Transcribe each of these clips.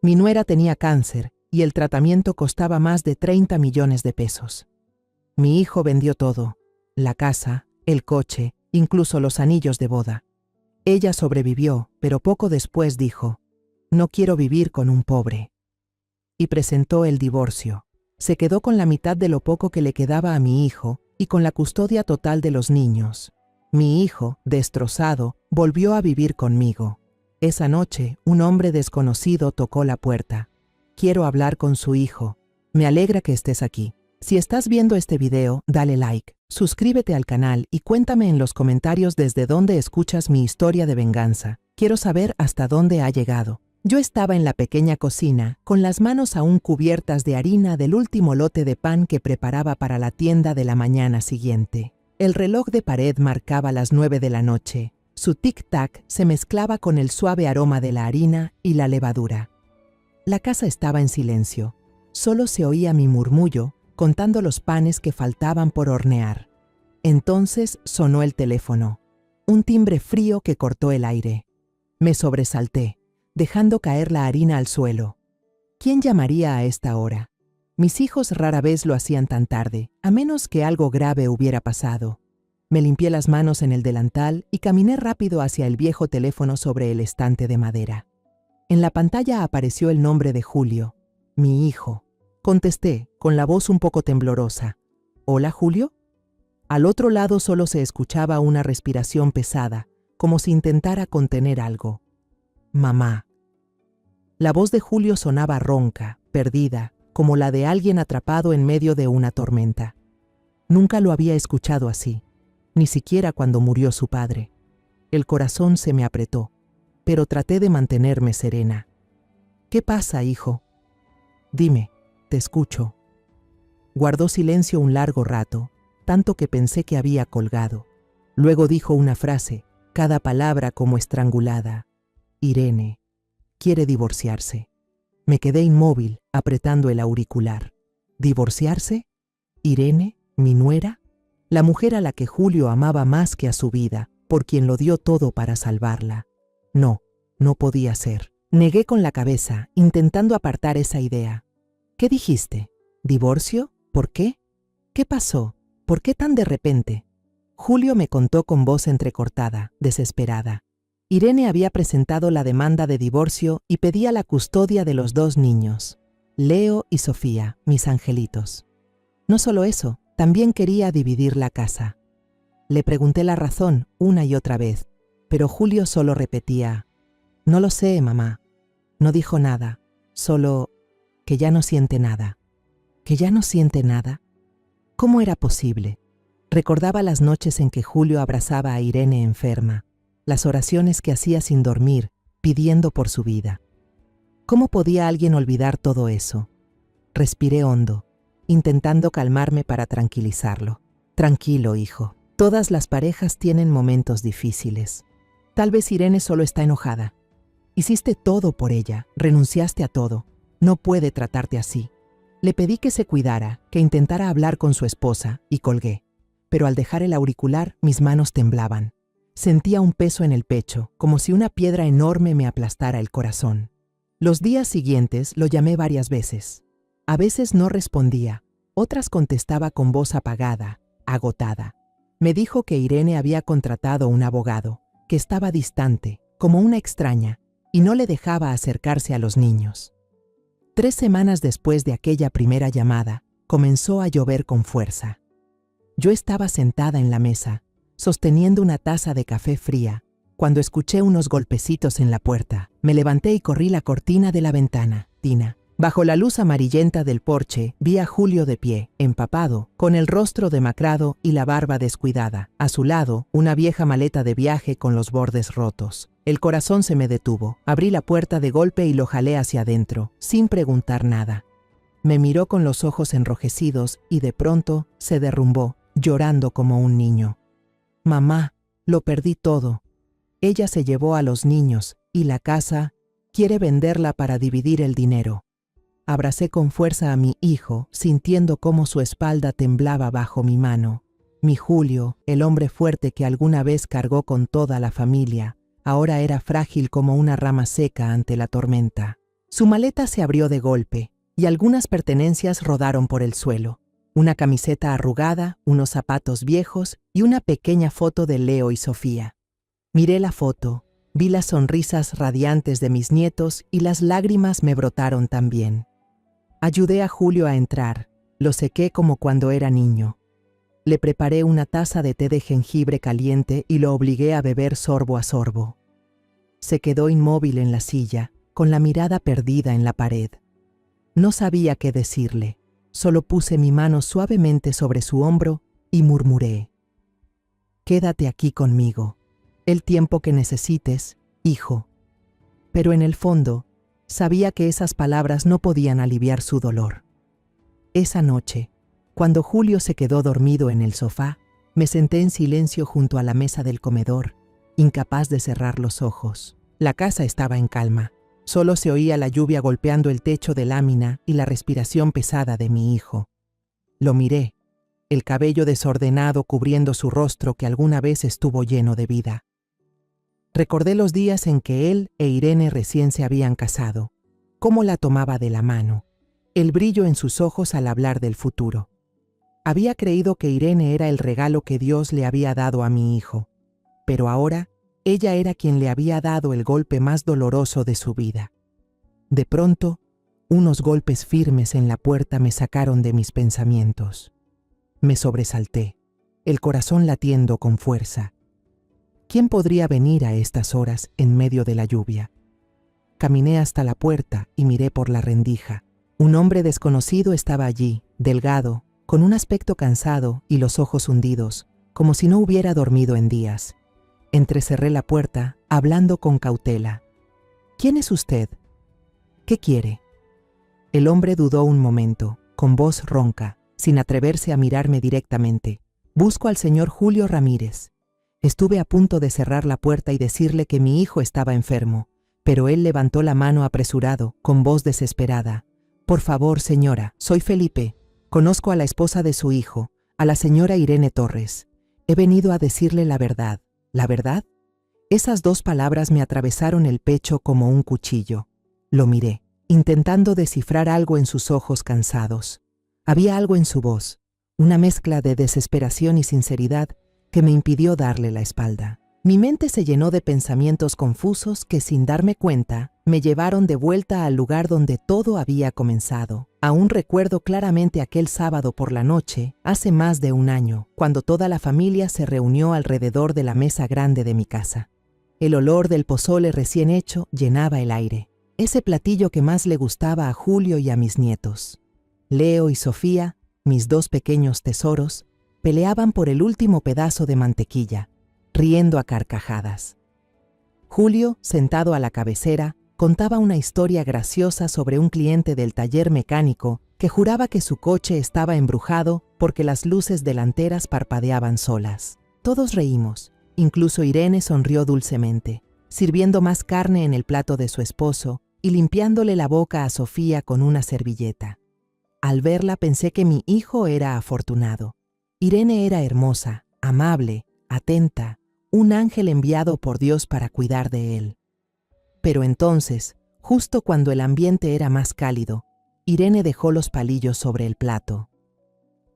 Mi nuera tenía cáncer y el tratamiento costaba más de 30 millones de pesos. Mi hijo vendió todo, la casa, el coche, incluso los anillos de boda. Ella sobrevivió, pero poco después dijo, no quiero vivir con un pobre. Y presentó el divorcio. Se quedó con la mitad de lo poco que le quedaba a mi hijo y con la custodia total de los niños. Mi hijo, destrozado, volvió a vivir conmigo. Esa noche, un hombre desconocido tocó la puerta. Quiero hablar con su hijo. Me alegra que estés aquí. Si estás viendo este video, dale like, suscríbete al canal y cuéntame en los comentarios desde dónde escuchas mi historia de venganza. Quiero saber hasta dónde ha llegado. Yo estaba en la pequeña cocina, con las manos aún cubiertas de harina del último lote de pan que preparaba para la tienda de la mañana siguiente. El reloj de pared marcaba las 9 de la noche. Su tic-tac se mezclaba con el suave aroma de la harina y la levadura. La casa estaba en silencio. Solo se oía mi murmullo, contando los panes que faltaban por hornear. Entonces sonó el teléfono. Un timbre frío que cortó el aire. Me sobresalté, dejando caer la harina al suelo. ¿Quién llamaría a esta hora? Mis hijos rara vez lo hacían tan tarde, a menos que algo grave hubiera pasado. Me limpié las manos en el delantal y caminé rápido hacia el viejo teléfono sobre el estante de madera. En la pantalla apareció el nombre de Julio, mi hijo. Contesté, con la voz un poco temblorosa. ¿Hola, Julio? Al otro lado solo se escuchaba una respiración pesada, como si intentara contener algo. Mamá. La voz de Julio sonaba ronca, perdida, como la de alguien atrapado en medio de una tormenta. Nunca lo había escuchado así, ni siquiera cuando murió su padre. El corazón se me apretó, pero traté de mantenerme serena. ¿Qué pasa, hijo? Dime, te escucho. Guardó silencio un largo rato, tanto que pensé que había colgado. Luego dijo una frase, cada palabra como estrangulada. Irene quiere divorciarse. Me quedé inmóvil, apretando el auricular. ¿Divorciarse? ¿Irene, mi nuera? La mujer a la que Julio amaba más que a su vida, por quien lo dio todo para salvarla. No, no podía ser. Negué con la cabeza, intentando apartar esa idea. ¿Qué dijiste? ¿Divorcio? ¿Por qué? ¿Qué pasó? ¿Por qué tan de repente? Julio me contó con voz entrecortada, desesperada. Irene había presentado la demanda de divorcio y pedía la custodia de los 2 niños, Leo y Sofía, mis angelitos. No solo eso, también quería dividir la casa. Le pregunté la razón una y otra vez, pero Julio solo repetía, no lo sé, mamá. No dijo nada, solo que ya no siente nada. ¿Que ya no siente nada? ¿Cómo era posible? Recordaba las noches en que Julio abrazaba a Irene enferma, las oraciones que hacía sin dormir, pidiendo por su vida. ¿Cómo podía alguien olvidar todo eso? Respiré hondo, intentando calmarme para tranquilizarlo. Tranquilo, hijo. Todas las parejas tienen momentos difíciles. Tal vez Irene solo está enojada. Hiciste todo por ella, renunciaste a todo. No puede tratarte así. Le pedí que se cuidara, que intentara hablar con su esposa, y colgué. Pero al dejar el auricular, mis manos temblaban. Sentía un peso en el pecho, como si una piedra enorme me aplastara el corazón. Los días siguientes lo llamé varias veces. A veces no respondía, otras contestaba con voz apagada, agotada. Me dijo que Irene había contratado un abogado, que estaba distante, como una extraña, y no le dejaba acercarse a los niños. 3 semanas después de aquella primera llamada, comenzó a llover con fuerza. Yo estaba sentada en la mesa, sosteniendo una taza de café fría, cuando escuché unos golpecitos en la puerta. Me levanté y corrí la cortina de la ventana. Tina. Bajo la luz amarillenta del porche, vi a Julio de pie, empapado, con el rostro demacrado y la barba descuidada. A su lado, una vieja maleta de viaje con los bordes rotos. El corazón se me detuvo. Abrí la puerta de golpe y lo jalé hacia adentro, sin preguntar nada. Me miró con los ojos enrojecidos y de pronto se derrumbó, llorando como un niño. Mamá, lo perdí todo. Ella se llevó a los niños y la casa, quiere venderla para dividir el dinero. Abracé con fuerza a mi hijo, sintiendo cómo su espalda temblaba bajo mi mano. Mi Julio, el hombre fuerte que alguna vez cargó con toda la familia, ahora era frágil como una rama seca ante la tormenta. Su maleta se abrió de golpe y algunas pertenencias rodaron por el suelo. Una camiseta arrugada, unos zapatos viejos y una pequeña foto de Leo y Sofía. Miré la foto, vi las sonrisas radiantes de mis nietos y las lágrimas me brotaron también. Ayudé a Julio a entrar, lo sequé como cuando era niño. Le preparé una taza de té de jengibre caliente y lo obligué a beber sorbo a sorbo. Se quedó inmóvil en la silla, con la mirada perdida en la pared. No sabía qué decirle, solo puse mi mano suavemente sobre su hombro y murmuré: «Quédate aquí conmigo, el tiempo que necesites, hijo». Pero en el fondo, sabía que esas palabras no podían aliviar su dolor. Esa noche, cuando Julio se quedó dormido en el sofá, me senté en silencio junto a la mesa del comedor, incapaz de cerrar los ojos. La casa estaba en calma. Solo se oía la lluvia golpeando el techo de lámina y la respiración pesada de mi hijo. Lo miré, el cabello desordenado cubriendo su rostro que alguna vez estuvo lleno de vida. Recordé los días en que él e Irene recién se habían casado, cómo la tomaba de la mano, el brillo en sus ojos al hablar del futuro. Había creído que Irene era el regalo que Dios le había dado a mi hijo, pero ahora ella era quien le había dado el golpe más doloroso de su vida. De pronto, unos golpes firmes en la puerta me sacaron de mis pensamientos. Me sobresalté, el corazón latiendo con fuerza. ¿Quién podría venir a estas horas en medio de la lluvia? Caminé hasta la puerta y miré por la rendija. Un hombre desconocido estaba allí, delgado, con un aspecto cansado y los ojos hundidos, como si no hubiera dormido en días. Entrecerré la puerta, hablando con cautela. «¿Quién es usted? ¿Qué quiere?» El hombre dudó un momento, con voz ronca, sin atreverse a mirarme directamente. «Busco al señor Julio Ramírez». Estuve a punto de cerrar la puerta y decirle que mi hijo estaba enfermo, pero él levantó la mano apresurado, con voz desesperada. «Por favor, señora, soy Felipe. Conozco a la esposa de su hijo, a la señora Irene Torres. He venido a decirle la verdad». ¿La verdad? Esas dos palabras me atravesaron el pecho como un cuchillo. Lo miré, intentando descifrar algo en sus ojos cansados. Había algo en su voz, una mezcla de desesperación y sinceridad que me impidió darle la espalda. Mi mente se llenó de pensamientos confusos que, sin darme cuenta, me llevaron de vuelta al lugar donde todo había comenzado. Aún recuerdo claramente aquel sábado por la noche, hace más de un año, cuando toda la familia se reunió alrededor de la mesa grande de mi casa. El olor del pozole recién hecho llenaba el aire, ese platillo que más le gustaba a Julio y a mis nietos. Leo y Sofía, mis dos pequeños tesoros, peleaban por el último pedazo de mantequilla, riendo a carcajadas. Julio, sentado a la cabecera, contaba una historia graciosa sobre un cliente del taller mecánico que juraba que su coche estaba embrujado porque las luces delanteras parpadeaban solas. Todos reímos, incluso Irene sonrió dulcemente, sirviendo más carne en el plato de su esposo y limpiándole la boca a Sofía con una servilleta. Al verla pensé que mi hijo era afortunado. Irene era hermosa, amable, atenta, un ángel enviado por Dios para cuidar de él. Pero entonces, justo cuando el ambiente era más cálido, Irene dejó los palillos sobre el plato.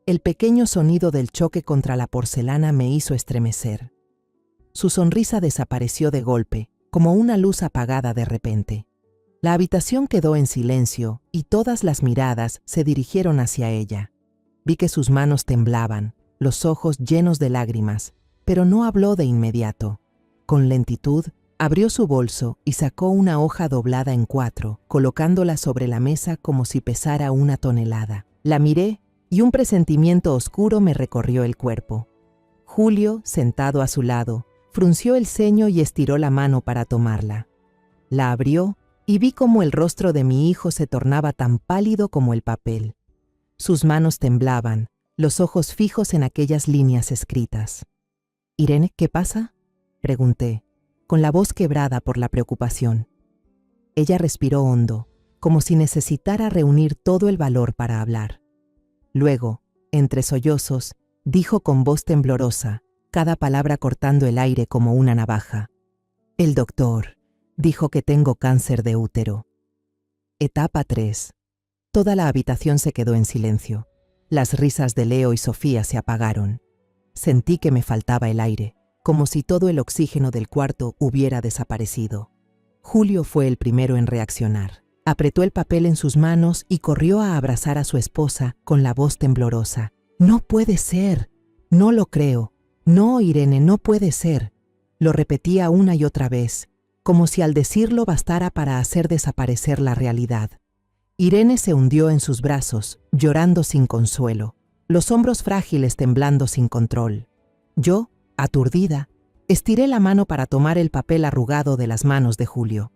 El pequeño sonido del choque contra la porcelana me hizo estremecer. Su sonrisa desapareció de golpe, como una luz apagada de repente. La habitación quedó en silencio y todas las miradas se dirigieron hacia ella. Vi que sus manos temblaban, los ojos llenos de lágrimas, pero no habló de inmediato. Con lentitud, abrió su bolso y sacó una hoja doblada en 4, colocándola sobre la mesa como si pesara 1 tonelada. La miré y un presentimiento oscuro me recorrió el cuerpo. Julio, sentado a su lado, frunció el ceño y estiró la mano para tomarla. La abrió y vi cómo el rostro de mi hijo se tornaba tan pálido como el papel. Sus manos temblaban, los ojos fijos en aquellas líneas escritas. «Irene, ¿qué pasa?», pregunté, con la voz quebrada por la preocupación. Ella respiró hondo, como si necesitara reunir todo el valor para hablar. Luego, entre sollozos, dijo con voz temblorosa, cada palabra cortando el aire como una navaja: «El doctor dijo que tengo cáncer de útero». Etapa 3. Toda la habitación se quedó en silencio. Las risas de Leo y Sofía se apagaron. Sentí que me faltaba el aire, como si todo el oxígeno del cuarto hubiera desaparecido. Julio fue el primero en reaccionar. Apretó el papel en sus manos y corrió a abrazar a su esposa con la voz temblorosa. «No puede ser. No lo creo. No, Irene, no puede ser». Lo repetía una y otra vez, como si al decirlo bastara para hacer desaparecer la realidad. Irene se hundió en sus brazos, llorando sin consuelo, los hombros frágiles temblando sin control. Yo, aturdida, estiré la mano para tomar el papel arrugado de las manos de Julio.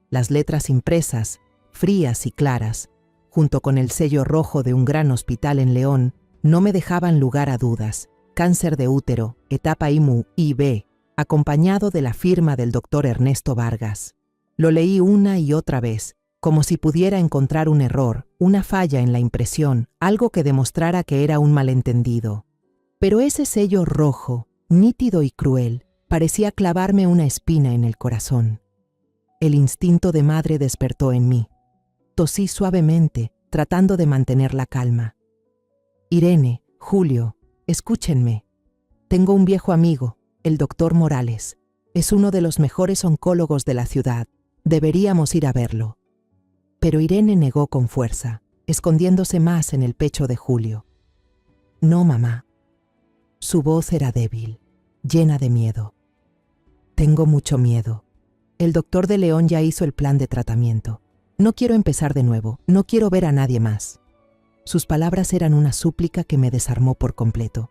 Las letras impresas, frías y claras, junto con el sello rojo de un gran hospital en León, no me dejaban lugar a dudas. Cáncer de útero, etapa IMU-IB, acompañado de la firma del doctor Ernesto Vargas. Lo leí una y otra vez, como si pudiera encontrar un error, una falla en la impresión, algo que demostrara que era un malentendido. Pero ese sello rojo, nítido y cruel, parecía clavarme una espina en el corazón. El instinto de madre despertó en mí. Tosí suavemente, tratando de mantener la calma. Irene, Julio, escúchenme. Tengo un viejo amigo, el doctor Morales. Es uno de los mejores oncólogos de la ciudad. Deberíamos ir a verlo. Pero Irene negó con fuerza, escondiéndose más en el pecho de Julio. No, mamá. Su voz era débil, llena de miedo. Tengo mucho miedo. El doctor de León ya hizo el plan de tratamiento. No quiero empezar de nuevo, no quiero ver a nadie más. Sus palabras eran una súplica que me desarmó por completo.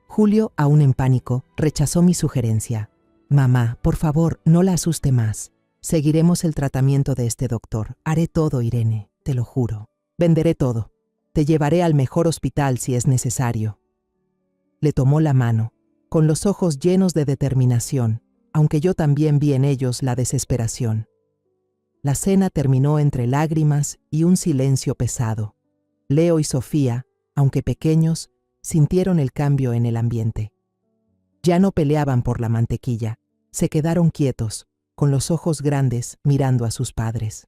Julio, aún en pánico, rechazó mi sugerencia. Mamá, por favor, no la asuste más. Seguiremos el tratamiento de este doctor. Haré todo, Irene, te lo juro. Venderé todo. Te llevaré al mejor hospital si es necesario. Le tomó la mano, con los ojos llenos de determinación, aunque yo también vi en ellos la desesperación. La cena terminó entre lágrimas y un silencio pesado. Leo y Sofía, aunque pequeños, sintieron el cambio en el ambiente. Ya no peleaban por la mantequilla, se quedaron quietos, con los ojos grandes mirando a sus padres.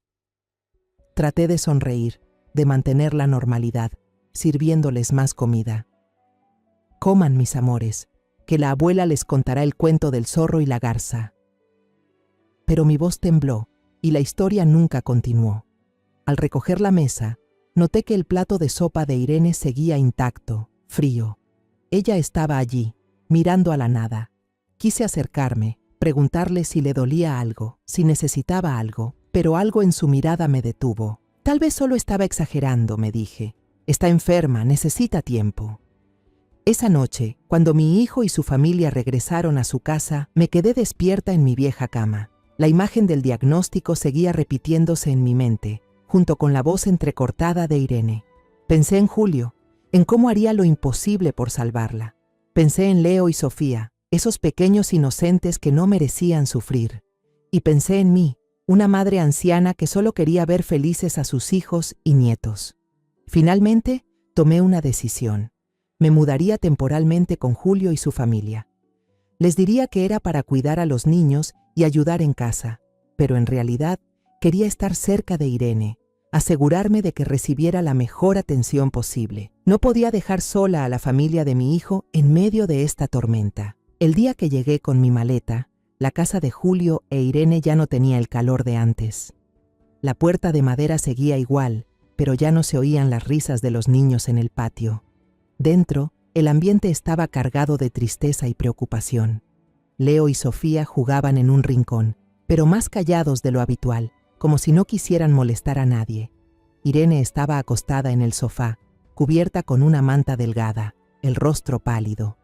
Traté de sonreír, de mantener la normalidad, sirviéndoles más comida. Coman, mis amores, que la abuela les contará el cuento del zorro y la garza. Pero mi voz tembló y la historia nunca continuó. Al recoger la mesa, noté que el plato de sopa de Irene seguía intacto, frío. Ella estaba allí, mirando a la nada. Quise acercarme, preguntarle si le dolía algo, si necesitaba algo, pero algo en su mirada me detuvo. Tal vez solo estaba exagerando, me dije. Está enferma, necesita tiempo. Esa noche, cuando mi hijo y su familia regresaron a su casa, me quedé despierta en mi vieja cama. La imagen del diagnóstico seguía repitiéndose en mi mente, junto con la voz entrecortada de Irene. Pensé en Julio, en cómo haría lo imposible por salvarla. Pensé en Leo y Sofía, esos pequeños inocentes que no merecían sufrir. Y pensé en mí, una madre anciana que solo quería ver felices a sus hijos y nietos. Finalmente, tomé una decisión. Me mudaría temporalmente con Julio y su familia. Les diría que era para cuidar a los niños y ayudar en casa, pero en realidad quería estar cerca de Irene, asegurarme de que recibiera la mejor atención posible. No podía dejar sola a la familia de mi hijo en medio de esta tormenta. El día que llegué con mi maleta, la casa de Julio e Irene ya no tenía el calor de antes. La puerta de madera seguía igual, pero ya no se oían las risas de los niños en el patio. Dentro, el ambiente estaba cargado de tristeza y preocupación. Leo y Sofía jugaban en un rincón, pero más callados de lo habitual, como si no quisieran molestar a nadie. Irene estaba acostada en el sofá, cubierta con una manta delgada, el rostro pálido.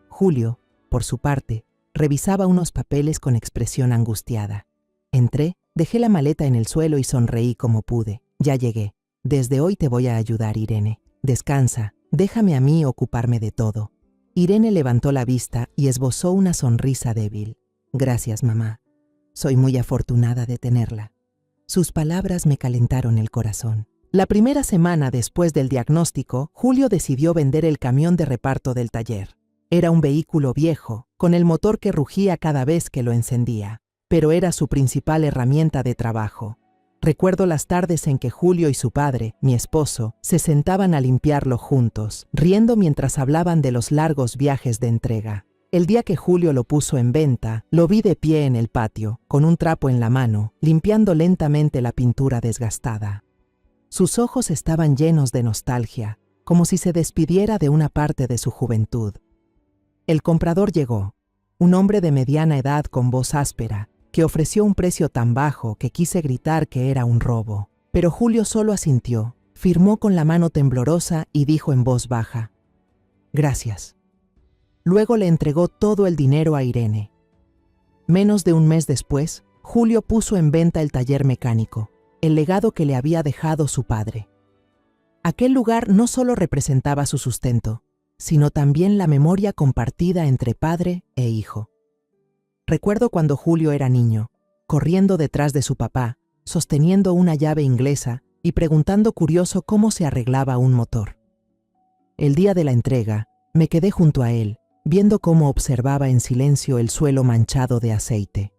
Julio, por su parte, revisaba unos papeles con expresión angustiada. Entré, dejé la maleta en el suelo y sonreí como pude. Ya llegué. Desde hoy te voy a ayudar, Irene. Descansa. Déjame a mí ocuparme de todo. Irene levantó la vista y esbozó una sonrisa débil. Gracias, mamá. Soy muy afortunada de tenerla. Sus palabras me calentaron el corazón. La primera semana después del diagnóstico, Julio decidió vender el camión de reparto del taller. Era un vehículo viejo, con el motor que rugía cada vez que lo encendía, pero era su principal herramienta de trabajo. Recuerdo las tardes en que Julio y su padre, mi esposo, se sentaban a limpiarlo juntos, riendo mientras hablaban de los largos viajes de entrega. El día que Julio lo puso en venta, lo vi de pie en el patio, con un trapo en la mano, limpiando lentamente la pintura desgastada. Sus ojos estaban llenos de nostalgia, como si se despidiera de una parte de su juventud. El comprador llegó, un hombre de mediana edad con voz áspera, que ofreció un precio tan bajo que quise gritar que era un robo. Pero Julio solo asintió, firmó con la mano temblorosa y dijo en voz baja: «Gracias». Luego le entregó todo el dinero a Irene. Menos de un mes después, Julio puso en venta el taller mecánico, el legado que le había dejado su padre. Aquel lugar no solo representaba su sustento, sino también la memoria compartida entre padre e hijo. Recuerdo cuando Julio era niño, corriendo detrás de su papá, sosteniendo una llave inglesa y preguntando curioso cómo se arreglaba un motor. El día de la entrega, me quedé junto a él, viendo cómo observaba en silencio el suelo manchado de aceite.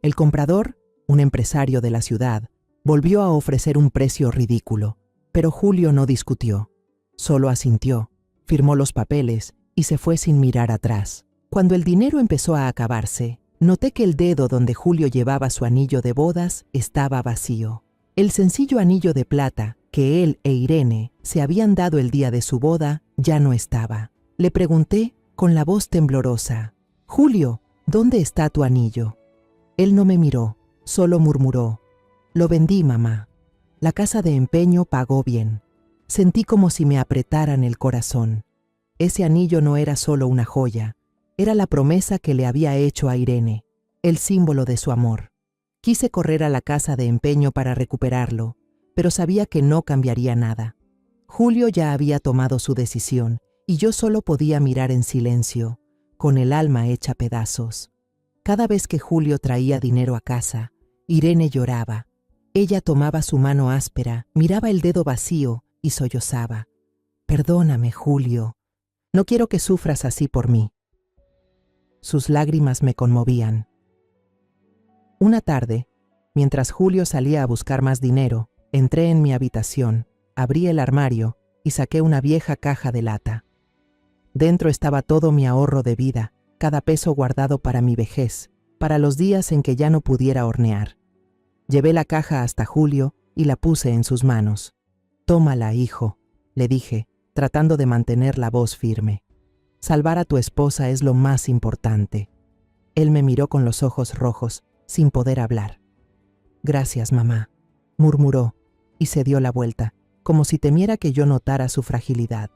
El comprador, un empresario de la ciudad, volvió a ofrecer un precio ridículo, pero Julio no discutió, solo asintió, firmó los papeles y se fue sin mirar atrás. Cuando el dinero empezó a acabarse, noté que el dedo donde Julio llevaba su anillo de bodas estaba vacío. El sencillo anillo de plata que él e Irene se habían dado el día de su boda ya no estaba. Le pregunté con la voz temblorosa: «Julio, ¿dónde está tu anillo?». Él no me miró, solo murmuró: «Lo vendí, mamá». La casa de empeño pagó bien. Sentí como si me apretaran el corazón. Ese anillo no era solo una joya, era la promesa que le había hecho a Irene, el símbolo de su amor. Quise correr a la casa de empeño para recuperarlo, pero sabía que no cambiaría nada. Julio ya había tomado su decisión y yo solo podía mirar en silencio, con el alma hecha pedazos. Cada vez que Julio traía dinero a casa, Irene lloraba. Ella tomaba su mano áspera, miraba el dedo vacío y sollozaba: «Perdóname, Julio. No quiero que sufras así por mí». Sus lágrimas me conmovían. Una tarde, mientras Julio salía a buscar más dinero, entré en mi habitación, abrí el armario y saqué una vieja caja de lata. Dentro estaba todo mi ahorro de vida, cada peso guardado para mi vejez, para los días en que ya no pudiera hornear. Llevé la caja hasta Julio y la puse en sus manos. «Tómala, hijo», le dije, tratando de mantener la voz firme. «Salvar a tu esposa es lo más importante». Él me miró con los ojos rojos, sin poder hablar. «Gracias, mamá», murmuró, y se dio la vuelta, como si temiera que yo notara su fragilidad.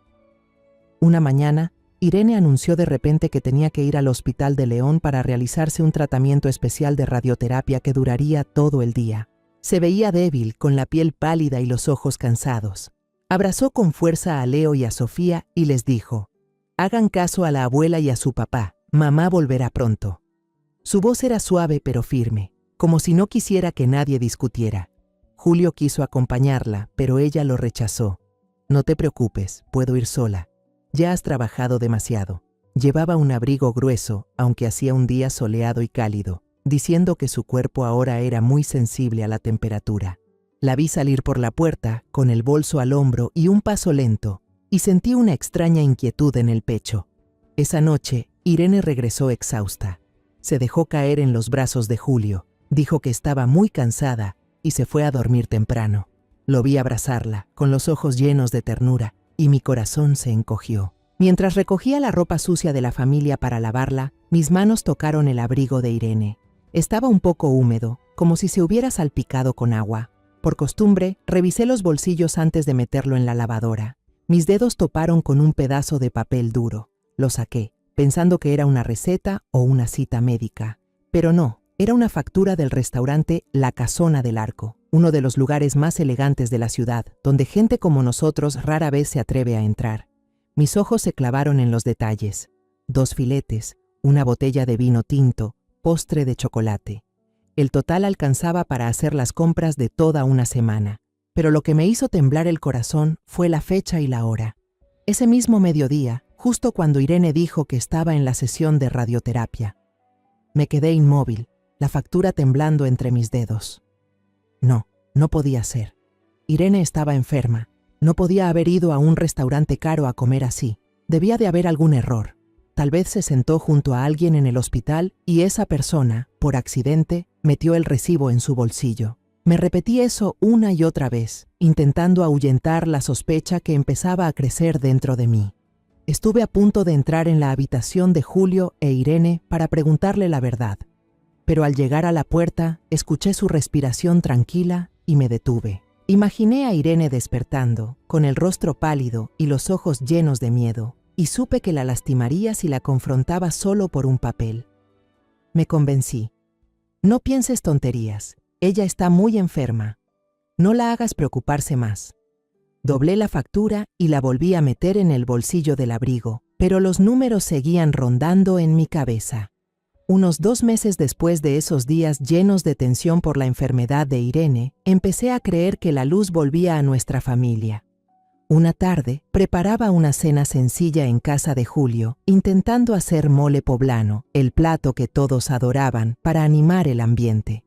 Una mañana, Irene anunció de repente que tenía que ir al Hospital de León para realizarse un tratamiento especial de radioterapia que duraría todo el día. Se veía débil, con la piel pálida y los ojos cansados. Abrazó con fuerza a Leo y a Sofía y les dijo: «Hagan caso a la abuela y a su papá, mamá volverá pronto». Su voz era suave pero firme, como si no quisiera que nadie discutiera. Julio quiso acompañarla, pero ella lo rechazó. «No te preocupes, puedo ir sola. Ya has trabajado demasiado». Llevaba un abrigo grueso, aunque hacía un día soleado y cálido, diciendo que su cuerpo ahora era muy sensible a la temperatura. La vi salir por la puerta, con el bolso al hombro y un paso lento, y sentí una extraña inquietud en el pecho. Esa noche, Irene regresó exhausta. Se dejó caer en los brazos de Julio, dijo que estaba muy cansada y se fue a dormir temprano. Lo vi abrazarla, con los ojos llenos de ternura, y mi corazón se encogió. Mientras recogía la ropa sucia de la familia para lavarla, mis manos tocaron el abrigo de Irene. Estaba un poco húmedo, como si se hubiera salpicado con agua. Por costumbre, revisé los bolsillos antes de meterlo en la lavadora. Mis dedos toparon con un pedazo de papel duro. Lo saqué, pensando que era una receta o una cita médica. Pero no, era una factura del restaurante La Casona del Arco, uno de los lugares más elegantes de la ciudad, donde gente como nosotros rara vez se atreve a entrar. Mis ojos se clavaron en los detalles: 2 filetes, una botella de vino tinto, postre de chocolate. El total alcanzaba para hacer las compras de toda una semana. Pero lo que me hizo temblar el corazón fue la fecha y la hora. Ese mismo mediodía, justo cuando Irene dijo que estaba en la sesión de radioterapia. Me quedé inmóvil, la factura temblando entre mis dedos. No, No podía ser. Irene estaba enferma. No podía haber ido a un restaurante caro a comer así. Debía de haber algún error. Tal vez se sentó junto a alguien en el hospital y esa persona, por accidente, metió el recibo en su bolsillo. Me repetí eso una y otra vez, intentando ahuyentar la sospecha que empezaba a crecer dentro de mí. Estuve a punto de entrar en la habitación de Julio e Irene para preguntarle la verdad, pero al llegar a la puerta, escuché su respiración tranquila y me detuve. Imaginé a Irene despertando, con el rostro pálido y los ojos llenos de miedo, y supe que la lastimaría si la confrontaba solo por un papel. Me convencí. No pienses tonterías, ella está muy enferma. No la hagas preocuparse más. Doblé la factura y la volví a meter en el bolsillo del abrigo, pero los números seguían rondando en mi cabeza. Unos 2 meses después de esos días llenos de tensión por la enfermedad de Irene, empecé a creer que la luz volvía a nuestra familia. Una tarde, preparaba una cena sencilla en casa de Julio, intentando hacer mole poblano, el plato que todos adoraban, para animar el ambiente.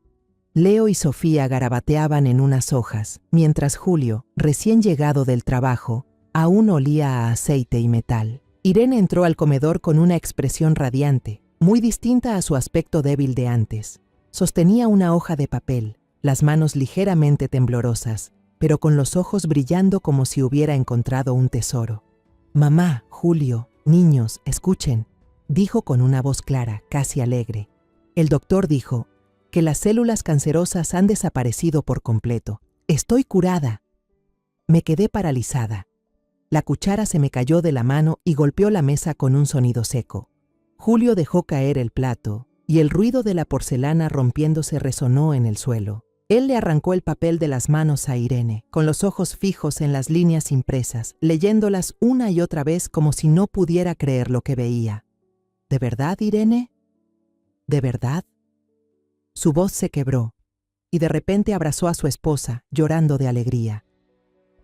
Leo y Sofía garabateaban en unas hojas, mientras Julio, recién llegado del trabajo, aún olía a aceite y metal. Irene entró al comedor con una expresión radiante, muy distinta a su aspecto débil de antes. Sostenía una hoja de papel, las manos ligeramente temblorosas, pero con los ojos brillando como si hubiera encontrado un tesoro. «Mamá, Julio, niños, escuchen», dijo con una voz clara, casi alegre. «El doctor dijo que las células cancerosas han desaparecido por completo. Estoy curada». Me quedé paralizada. La cuchara se me cayó de la mano y golpeó la mesa con un sonido seco. Julio dejó caer el plato, y el ruido de la porcelana rompiéndose resonó en el suelo. Él le arrancó el papel de las manos a Irene, con los ojos fijos en las líneas impresas, leyéndolas una y otra vez como si no pudiera creer lo que veía. ¿De verdad, Irene? ¿De verdad? Su voz se quebró, y de repente abrazó a su esposa, llorando de alegría.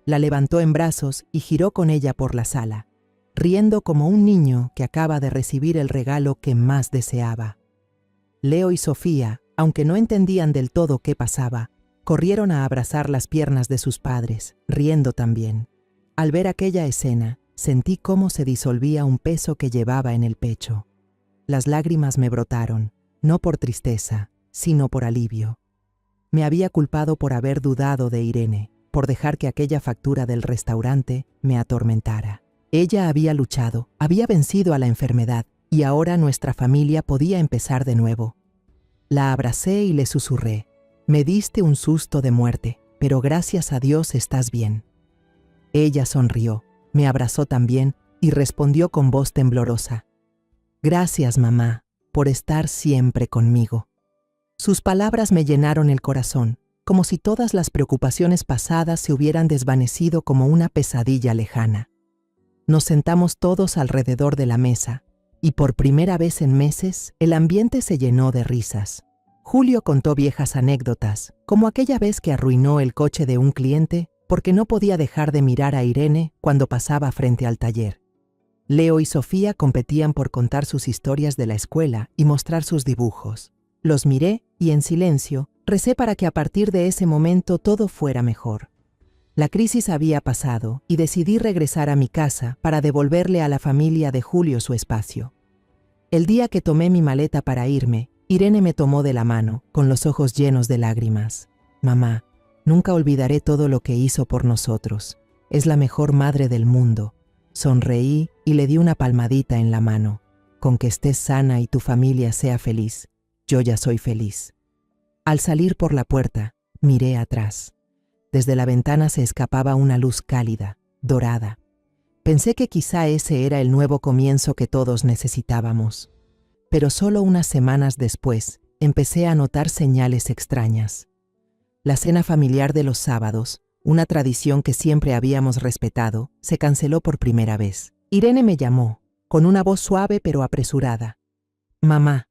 La levantó en brazos y giró con ella por la sala, riendo como un niño que acaba de recibir el regalo que más deseaba. Leo y Sofía, aunque no entendían del todo qué pasaba, corrieron a abrazar las piernas de sus padres, riendo también. Al ver aquella escena, sentí cómo se disolvía un peso que llevaba en el pecho. Las lágrimas me brotaron, no por tristeza, sino por alivio. Me había culpado por haber dudado de Irene, por dejar que aquella factura del restaurante me atormentara. Ella había luchado, había vencido a la enfermedad, y ahora nuestra familia podía empezar de nuevo. La abracé y le susurré: «Me diste un susto de muerte, pero gracias a Dios estás bien». Ella sonrió, me abrazó también y respondió con voz temblorosa: «Gracias, mamá, por estar siempre conmigo». Sus palabras me llenaron el corazón, como si todas las preocupaciones pasadas se hubieran desvanecido como una pesadilla lejana. Nos sentamos todos alrededor de la mesa, y por primera vez en meses, el ambiente se llenó de risas. Julio contó viejas anécdotas, como aquella vez que arruinó el coche de un cliente porque no podía dejar de mirar a Irene cuando pasaba frente al taller. Leo y Sofía competían por contar sus historias de la escuela y mostrar sus dibujos. Los miré y, en silencio, recé para que a partir de ese momento todo fuera mejor. La crisis había pasado y decidí regresar a mi casa para devolverle a la familia de Julio su espacio. El día que tomé mi maleta para irme, Irene me tomó de la mano, con los ojos llenos de lágrimas. «Mamá, nunca olvidaré todo lo que hizo por nosotros. Es la mejor madre del mundo». Sonreí y le di una palmadita en la mano. «Con que estés sana y tu familia sea feliz, yo ya soy feliz». Al salir por la puerta, miré atrás. Desde la ventana se escapaba una luz cálida, dorada. Pensé que quizá ese era el nuevo comienzo que todos necesitábamos. Pero solo unas semanas después, empecé a notar señales extrañas. La cena familiar de los sábados, una tradición que siempre habíamos respetado, se canceló por primera vez. Irene me llamó, con una voz suave pero apresurada. «Mamá,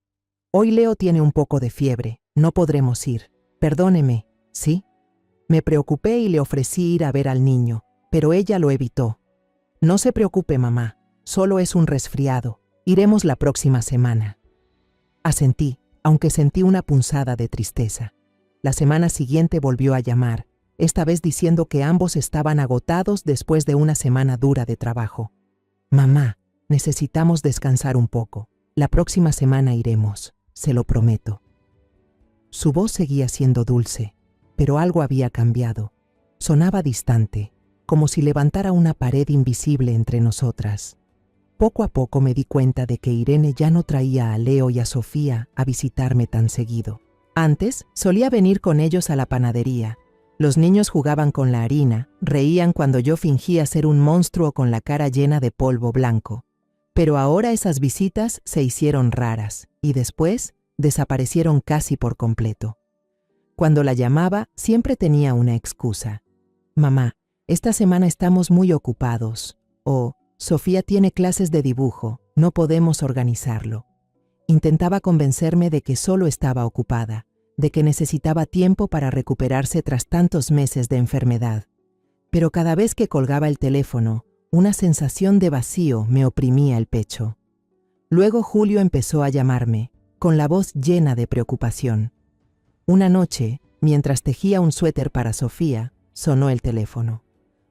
hoy Leo tiene un poco de fiebre, no podremos ir. Perdóneme, ¿sí?» Me preocupé y le ofrecí ir a ver al niño, pero ella lo evitó. «No se preocupe, mamá, solo es un resfriado. Iremos la próxima semana». Asentí, aunque sentí una punzada de tristeza. La semana siguiente volvió a llamar, esta vez diciendo que ambos estaban agotados después de una semana dura de trabajo. Mamá, necesitamos descansar un poco. La próxima semana iremos, se lo prometo. Su voz seguía siendo dulce, pero algo había cambiado. Sonaba distante, como si levantara una pared invisible entre nosotras. Poco a poco me di cuenta de que Irene ya no traía a Leo y a Sofía a visitarme tan seguido. Antes solía venir con ellos a la panadería. Los niños jugaban con la harina, reían cuando yo fingía ser un monstruo con la cara llena de polvo blanco. Pero ahora esas visitas se hicieron raras y después desaparecieron casi por completo. Cuando la llamaba, siempre tenía una excusa. Mamá, esta semana estamos muy ocupados. O, Sofía tiene clases de dibujo, no podemos organizarlo. Intentaba convencerme de que solo estaba ocupada, de que necesitaba tiempo para recuperarse tras tantos meses de enfermedad. Pero cada vez que colgaba el teléfono, una sensación de vacío me oprimía el pecho. Luego Julio empezó a llamarme, con la voz llena de preocupación. Una noche, mientras tejía un suéter para Sofía, sonó el teléfono.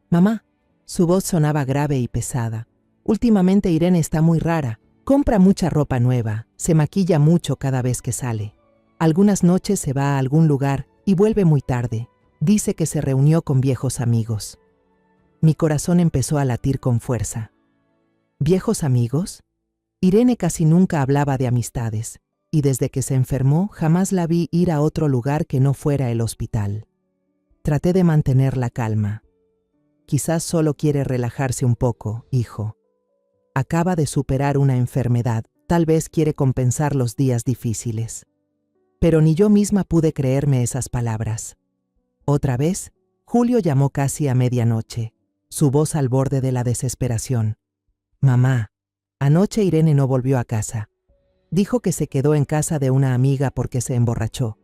Mamá, su voz sonaba grave y pesada. Últimamente Irene está muy rara. Compra mucha ropa nueva, se maquilla mucho cada vez que sale. Algunas noches se va a algún lugar y vuelve muy tarde. Dice que se reunió con viejos amigos. Mi corazón empezó a latir con fuerza. ¿Viejos amigos? Irene casi nunca hablaba de amistades, y desde que se enfermó jamás la vi ir a otro lugar que no fuera el hospital. Traté de mantener la calma. Quizás solo quiere relajarse un poco, hijo. Acaba de superar una enfermedad, tal vez quiere compensar los días difíciles. Pero ni yo misma pude creerme esas palabras. Otra vez, Julio llamó casi a medianoche, su voz al borde de la desesperación. Mamá, anoche Irene no volvió a casa. Dijo que se quedó en casa de una amiga porque se emborrachó.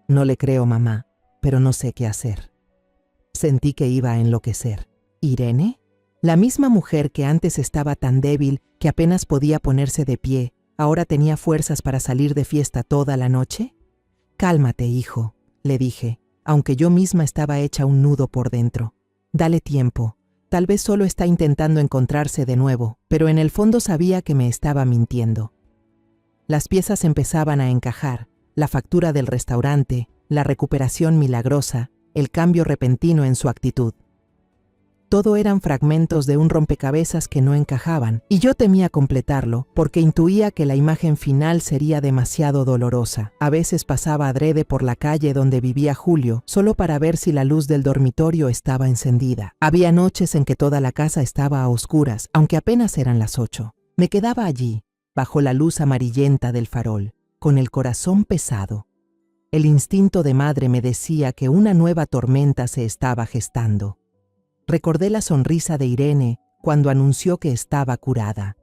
No le creo, mamá, pero no sé qué hacer. Sentí que iba a enloquecer. ¿Irene? La misma mujer que antes estaba tan débil que apenas podía ponerse de pie, ¿ahora tenía fuerzas para salir de fiesta toda la noche? Cálmate, hijo, le dije, aunque yo misma estaba hecha un nudo por dentro. Dale tiempo. Tal vez solo está intentando encontrarse de nuevo, pero en el fondo sabía que me estaba mintiendo. Las piezas empezaban a encajar, la factura del restaurante, la recuperación milagrosa, el cambio repentino en su actitud. Todo eran fragmentos de un rompecabezas que no encajaban, y yo temía completarlo porque intuía que la imagen final sería demasiado dolorosa. A veces pasaba adrede por la calle donde vivía Julio, solo para ver si la luz del dormitorio estaba encendida. Había noches en que toda la casa estaba a oscuras, aunque apenas eran las 8. Me quedaba allí, bajo la luz amarillenta del farol, con el corazón pesado. El instinto de madre me decía que una nueva tormenta se estaba gestando. Recordé la sonrisa de Irene cuando anunció que estaba curada.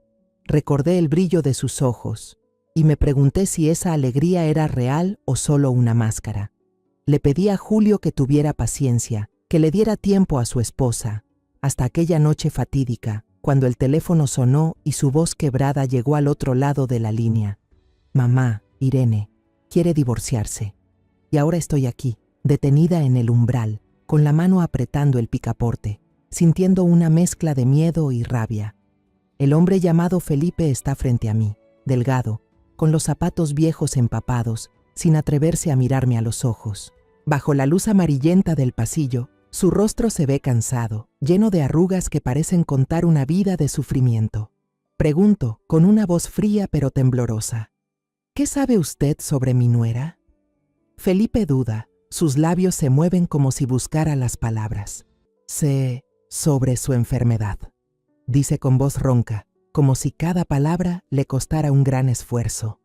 Recordé el brillo de sus ojos y me pregunté si esa alegría era real o solo una máscara. Le pedí a Julio que tuviera paciencia, que le diera tiempo a su esposa, hasta aquella noche fatídica, cuando el teléfono sonó y su voz quebrada llegó al otro lado de la línea. Mamá, Irene, quiere divorciarse. Y ahora estoy aquí, detenida en el umbral, con la mano apretando el picaporte, sintiendo una mezcla de miedo y rabia. El hombre llamado Felipe está frente a mí, delgado, con los zapatos viejos empapados, sin atreverse a mirarme a los ojos. Bajo la luz amarillenta del pasillo, su rostro se ve cansado, lleno de arrugas que parecen contar una vida de sufrimiento. Pregunto, con una voz fría pero temblorosa, ¿qué sabe usted sobre mi nuera? Felipe duda. Sus labios se mueven como si buscara las palabras. Sé sobre su enfermedad, dice con voz ronca, como si cada palabra le costara un gran esfuerzo.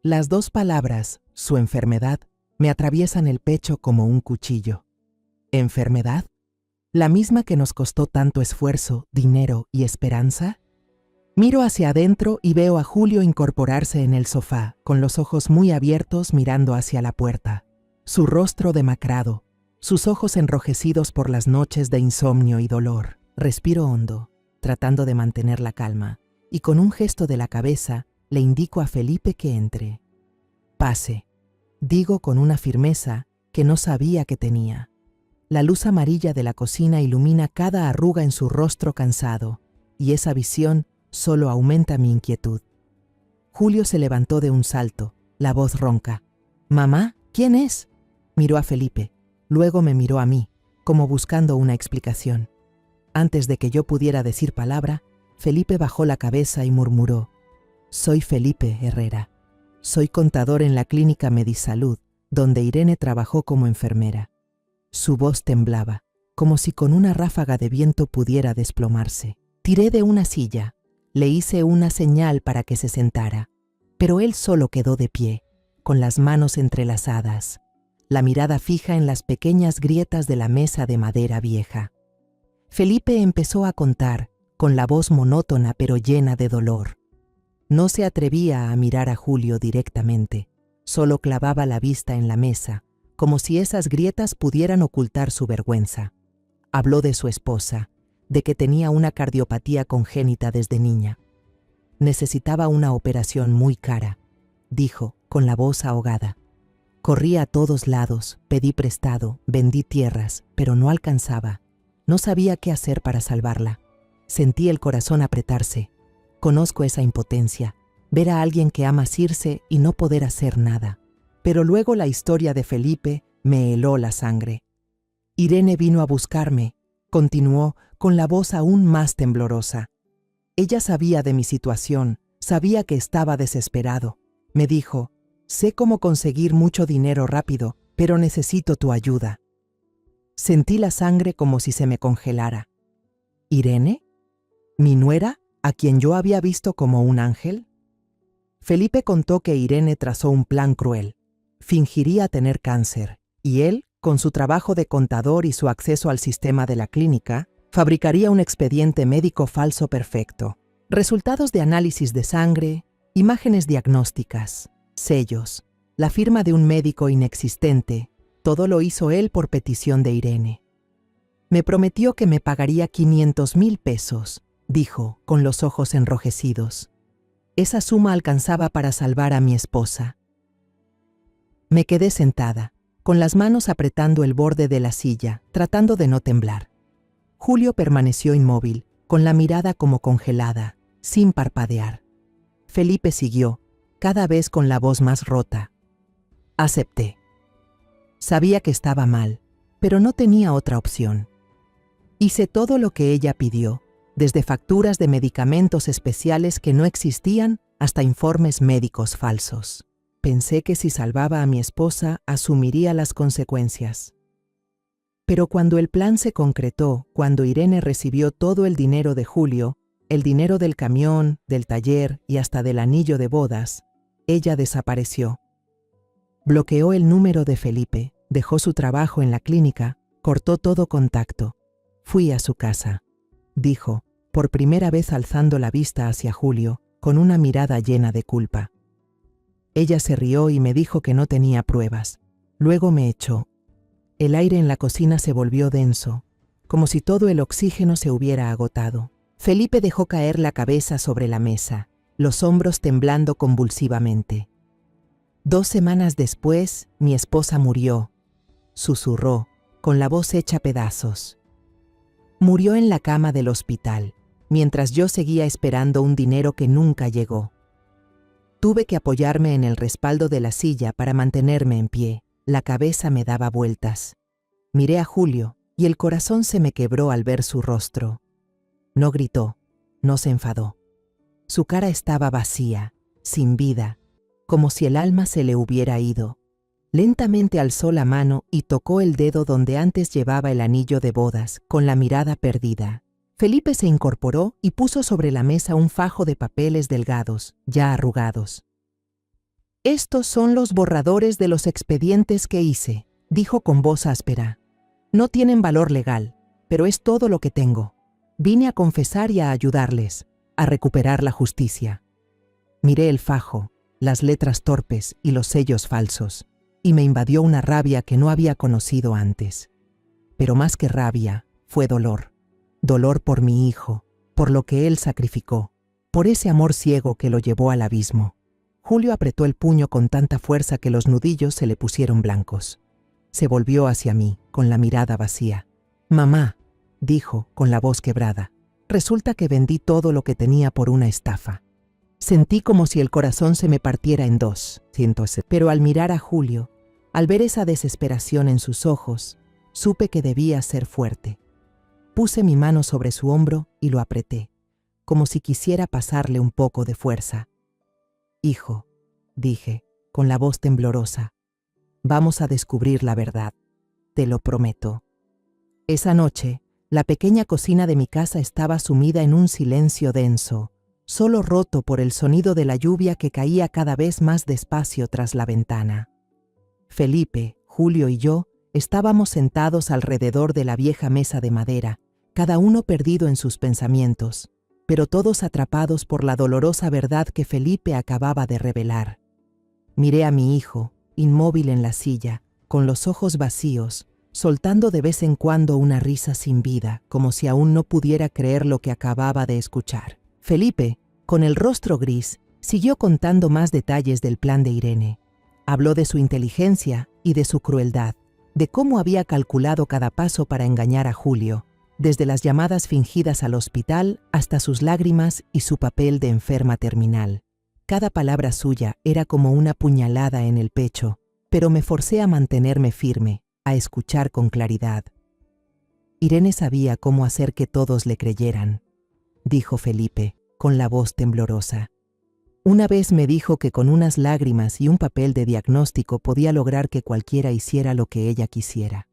Las dos palabras, su enfermedad, me atraviesan el pecho como un cuchillo. ¿Enfermedad? ¿La misma que nos costó tanto esfuerzo, dinero y esperanza? Miro hacia adentro y veo a Julio incorporarse en el sofá, con los ojos muy abiertos mirando hacia la puerta. Su rostro demacrado, sus ojos enrojecidos por las noches de insomnio y dolor. Respiro hondo, tratando de mantener la calma, y con un gesto de la cabeza le indico a Felipe que entre. Pase, digo con una firmeza que no sabía que tenía. La luz amarilla de la cocina ilumina cada arruga en su rostro cansado, y esa visión solo aumenta mi inquietud. Julio se levantó de un salto, la voz ronca. «Mamá, ¿quién es?». Miró a Felipe, luego me miró a mí, como buscando una explicación. Antes de que yo pudiera decir palabra, Felipe bajó la cabeza y murmuró: «Soy Felipe Herrera. Soy contador en la clínica Medisalud, donde Irene trabajó como enfermera». Su voz temblaba, como si con una ráfaga de viento pudiera desplomarse. Tiré de una silla, le hice una señal para que se sentara, pero él solo quedó de pie, con las manos entrelazadas, la mirada fija en las pequeñas grietas de la mesa de madera vieja. Felipe empezó a contar, con la voz monótona pero llena de dolor. No se atrevía a mirar a Julio directamente, solo clavaba la vista en la mesa, como si esas grietas pudieran ocultar su vergüenza. Habló de su esposa, de que tenía una cardiopatía congénita desde niña. Necesitaba una operación muy cara, dijo, con la voz ahogada. Corrí a todos lados, pedí prestado, vendí tierras, pero no alcanzaba. No sabía qué hacer para salvarla. Sentí el corazón apretarse. Conozco esa impotencia, ver a alguien que amas irse y no poder hacer nada. Pero luego la historia de Felipe me heló la sangre. Irene vino a buscarme, continuó con la voz aún más temblorosa. Ella sabía de mi situación, sabía que estaba desesperado. Me dijo: «Sé cómo conseguir mucho dinero rápido, pero necesito tu ayuda». Sentí la sangre como si se me congelara. ¿Irene? ¿Mi nuera, a quien yo había visto como un ángel? Felipe contó que Irene trazó un plan cruel. Fingiría tener cáncer, y él, con su trabajo de contador y su acceso al sistema de la clínica, fabricaría un expediente médico falso perfecto. Resultados de análisis de sangre, imágenes diagnósticas, sellos, la firma de un médico inexistente, todo lo hizo él por petición de Irene. Me prometió que me pagaría 500,000 pesos, dijo, con los ojos enrojecidos. Esa suma alcanzaba para salvar a mi esposa. Me quedé sentada, con las manos apretando el borde de la silla, tratando de no temblar. Julio permaneció inmóvil, con la mirada como congelada, sin parpadear. Felipe siguió, cada vez con la voz más rota. Acepté. Sabía que estaba mal, pero no tenía otra opción. Hice todo lo que ella pidió, desde facturas de medicamentos especiales que no existían hasta informes médicos falsos. Pensé que si salvaba a mi esposa, asumiría las consecuencias. Pero cuando el plan se concretó, cuando Irene recibió todo el dinero de Julio, el dinero del camión, del taller y hasta del anillo de bodas, ella desapareció. Bloqueó el número de Felipe, dejó su trabajo en la clínica, cortó todo contacto. Fui a su casa, dijo, por primera vez alzando la vista hacia Julio, con una mirada llena de culpa. Ella se rió y me dijo que no tenía pruebas. Luego me echó. El aire en la cocina se volvió denso, como si todo el oxígeno se hubiera agotado. Felipe dejó caer la cabeza sobre la mesa, los hombros temblando convulsivamente. 2 semanas después, mi esposa murió, susurró, con la voz hecha pedazos. Murió en la cama del hospital, mientras yo seguía esperando un dinero que nunca llegó. Tuve que apoyarme en el respaldo de la silla para mantenerme en pie. La cabeza me daba vueltas. Miré a Julio y el corazón se me quebró al ver su rostro. No gritó, no se enfadó. Su cara estaba vacía, sin vida, como si el alma se le hubiera ido. Lentamente alzó la mano y tocó el dedo donde antes llevaba el anillo de bodas, con la mirada perdida. Felipe se incorporó y puso sobre la mesa un fajo de papeles delgados, ya arrugados. «Estos son los borradores de los expedientes que hice», dijo con voz áspera. «No tienen valor legal, pero es todo lo que tengo. Vine a confesar y a ayudarles, a recuperar la justicia». Miré el fajo, las letras torpes y los sellos falsos, y me invadió una rabia que no había conocido antes. Pero más que rabia, fue dolor. Dolor por mi hijo, por lo que él sacrificó, por ese amor ciego que lo llevó al abismo. Julio apretó el puño con tanta fuerza que los nudillos se le pusieron blancos. Se volvió hacia mí, con la mirada vacía. «Mamá», dijo, con la voz quebrada, «resulta que vendí todo lo que tenía por una estafa». Sentí como si el corazón se me partiera en dos. Pero al mirar a Julio, al ver esa desesperación en sus ojos, supe que debía ser fuerte. Puse mi mano sobre su hombro y lo apreté, como si quisiera pasarle un poco de fuerza. «Hijo», dije, con la voz temblorosa, «vamos a descubrir la verdad, te lo prometo». Esa noche, la pequeña cocina de mi casa estaba sumida en un silencio denso, solo roto por el sonido de la lluvia que caía cada vez más despacio tras la ventana. Felipe, Julio y yo estábamos sentados alrededor de la vieja mesa de madera, cada uno perdido en sus pensamientos, pero todos atrapados por la dolorosa verdad que Felipe acababa de revelar. Miré a mi hijo, inmóvil en la silla, con los ojos vacíos, soltando de vez en cuando una risa sin vida, como si aún no pudiera creer lo que acababa de escuchar. Felipe, con el rostro gris, siguió contando más detalles del plan de Irene. Habló de su inteligencia y de su crueldad, de cómo había calculado cada paso para engañar a Julio, desde las llamadas fingidas al hospital hasta sus lágrimas y su papel de enferma terminal. Cada palabra suya era como una puñalada en el pecho, pero me forcé a mantenerme firme, a escuchar con claridad. Irene sabía cómo hacer que todos le creyeran, dijo Felipe, con la voz temblorosa. Una vez me dijo que con unas lágrimas y un papel de diagnóstico podía lograr que cualquiera hiciera lo que ella quisiera.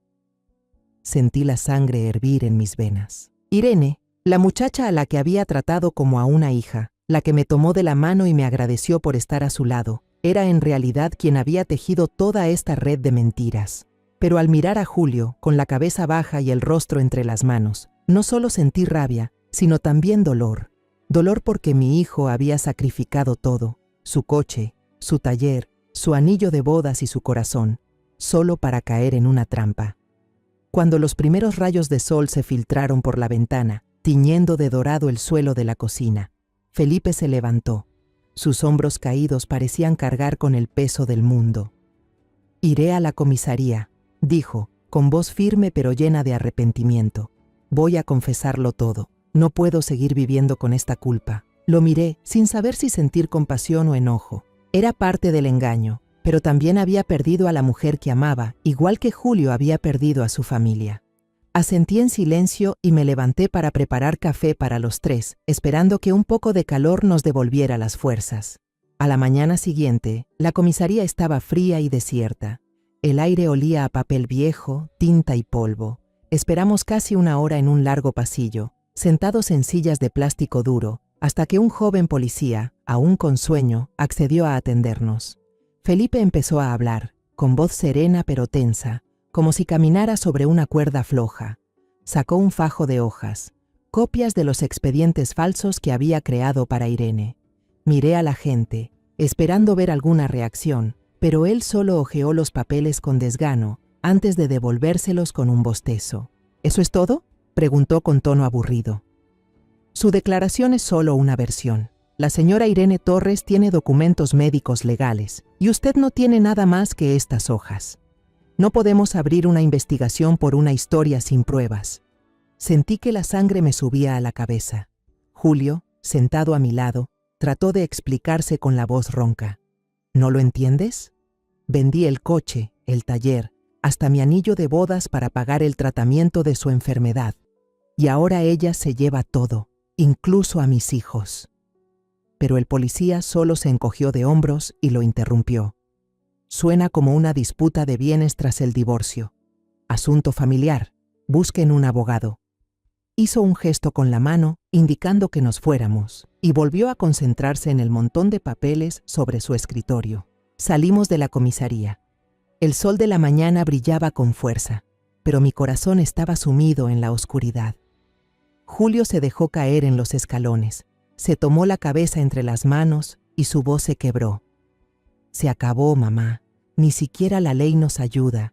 Sentí la sangre hervir en mis venas. Irene, la muchacha a la que había tratado como a una hija, la que me tomó de la mano y me agradeció por estar a su lado, era en realidad quien había tejido toda esta red de mentiras. Pero al mirar a Julio, con la cabeza baja y el rostro entre las manos, no solo sentí rabia, sino también dolor. Dolor porque mi hijo había sacrificado todo, su coche, su taller, su anillo de bodas y su corazón, solo para caer en una trampa. Cuando los primeros rayos de sol se filtraron por la ventana, tiñendo de dorado el suelo de la cocina, Felipe se levantó. Sus hombros caídos parecían cargar con el peso del mundo. «Iré a la comisaría», dijo, con voz firme pero llena de arrepentimiento. «Voy a confesarlo todo. No puedo seguir viviendo con esta culpa». Lo miré, sin saber si sentir compasión o enojo. Era parte del engaño, pero también había perdido a la mujer que amaba, igual que Julio había perdido a su familia. Asentí en silencio y me levanté para preparar café para los tres, esperando que un poco de calor nos devolviera las fuerzas. A la mañana siguiente, la comisaría estaba fría y desierta. El aire olía a papel viejo, tinta y polvo. Esperamos casi una hora en un largo pasillo, sentados en sillas de plástico duro, hasta que un joven policía, aún con sueño, accedió a atendernos. Felipe empezó a hablar, con voz serena pero tensa, como si caminara sobre una cuerda floja. Sacó un fajo de hojas, copias de los expedientes falsos que había creado para Irene. Miré a la gente, esperando ver alguna reacción, pero él solo hojeó los papeles con desgano, antes de devolvérselos con un bostezo. ¿Eso es todo?, preguntó con tono aburrido. Su declaración es solo una versión. La señora Irene Torres tiene documentos médicos legales, y usted no tiene nada más que estas hojas. No podemos abrir una investigación por una historia sin pruebas. Sentí que la sangre me subía a la cabeza. Julio, sentado a mi lado, trató de explicarse con la voz ronca. ¿No lo entiendes? Vendí el coche, el taller, hasta mi anillo de bodas para pagar el tratamiento de su enfermedad. Y ahora ella se lleva todo, incluso a mis hijos. Pero el policía solo se encogió de hombros y lo interrumpió. Suena como una disputa de bienes tras el divorcio. Asunto familiar. Busquen un abogado. Hizo un gesto con la mano, indicando que nos fuéramos, y volvió a concentrarse en el montón de papeles sobre su escritorio. Salimos de la comisaría. El sol de la mañana brillaba con fuerza, pero mi corazón estaba sumido en la oscuridad. Julio se dejó caer en los escalones, se tomó la cabeza entre las manos y su voz se quebró. Se acabó, mamá. Ni siquiera la ley nos ayuda.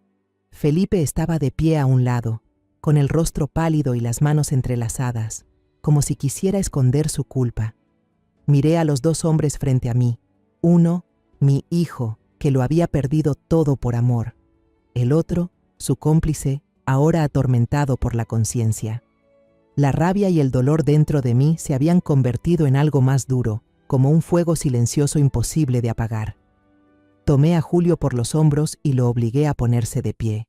Felipe estaba de pie a un lado, con el rostro pálido y las manos entrelazadas, como si quisiera esconder su culpa. Miré a los dos hombres frente a mí. Uno, mi hijo, que lo había perdido todo por amor. El otro, su cómplice, ahora atormentado por la conciencia. La rabia y el dolor dentro de mí se habían convertido en algo más duro, como un fuego silencioso imposible de apagar. Tomé a Julio por los hombros y lo obligué a ponerse de pie.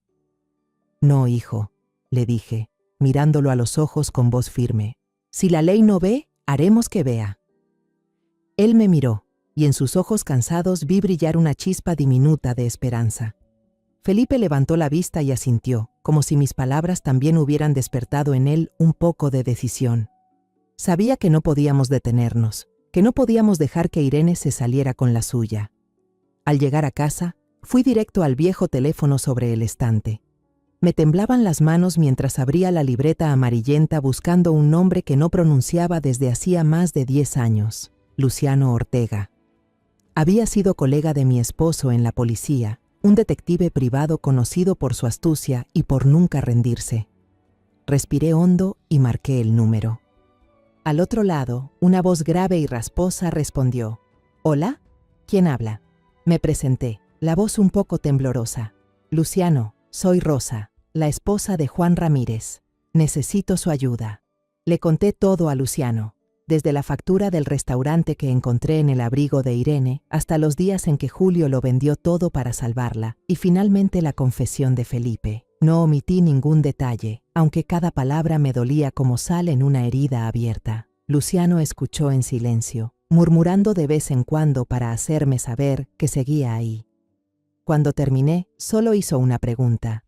«No, hijo», le dije, mirándolo a los ojos con voz firme. «Si la ley no ve, haremos que vea». Él me miró, y en sus ojos cansados vi brillar una chispa diminuta de esperanza. Felipe levantó la vista y asintió, como si mis palabras también hubieran despertado en él un poco de decisión. Sabía que no podíamos detenernos, que no podíamos dejar que Irene se saliera con la suya. Al llegar a casa, fui directo al viejo teléfono sobre el estante. Me temblaban las manos mientras abría la libreta amarillenta buscando un nombre que no pronunciaba desde hacía más de 10 años, Luciano Ortega. Había sido colega de mi esposo en la policía, un detective privado conocido por su astucia y por nunca rendirse. Respiré hondo y marqué el número. Al otro lado, una voz grave y rasposa respondió. «¿Hola? ¿Quién habla?» Me presenté, la voz un poco temblorosa. «Luciano, soy Rosa, la esposa de Juan Ramírez. Necesito su ayuda». Le conté todo a Luciano, desde la factura del restaurante que encontré en el abrigo de Irene hasta los días en que Julio lo vendió todo para salvarla, y finalmente la confesión de Felipe. No omití ningún detalle, aunque cada palabra me dolía como sal en una herida abierta. Luciano escuchó en silencio, murmurando de vez en cuando para hacerme saber que seguía ahí. Cuando terminé, solo hizo una pregunta.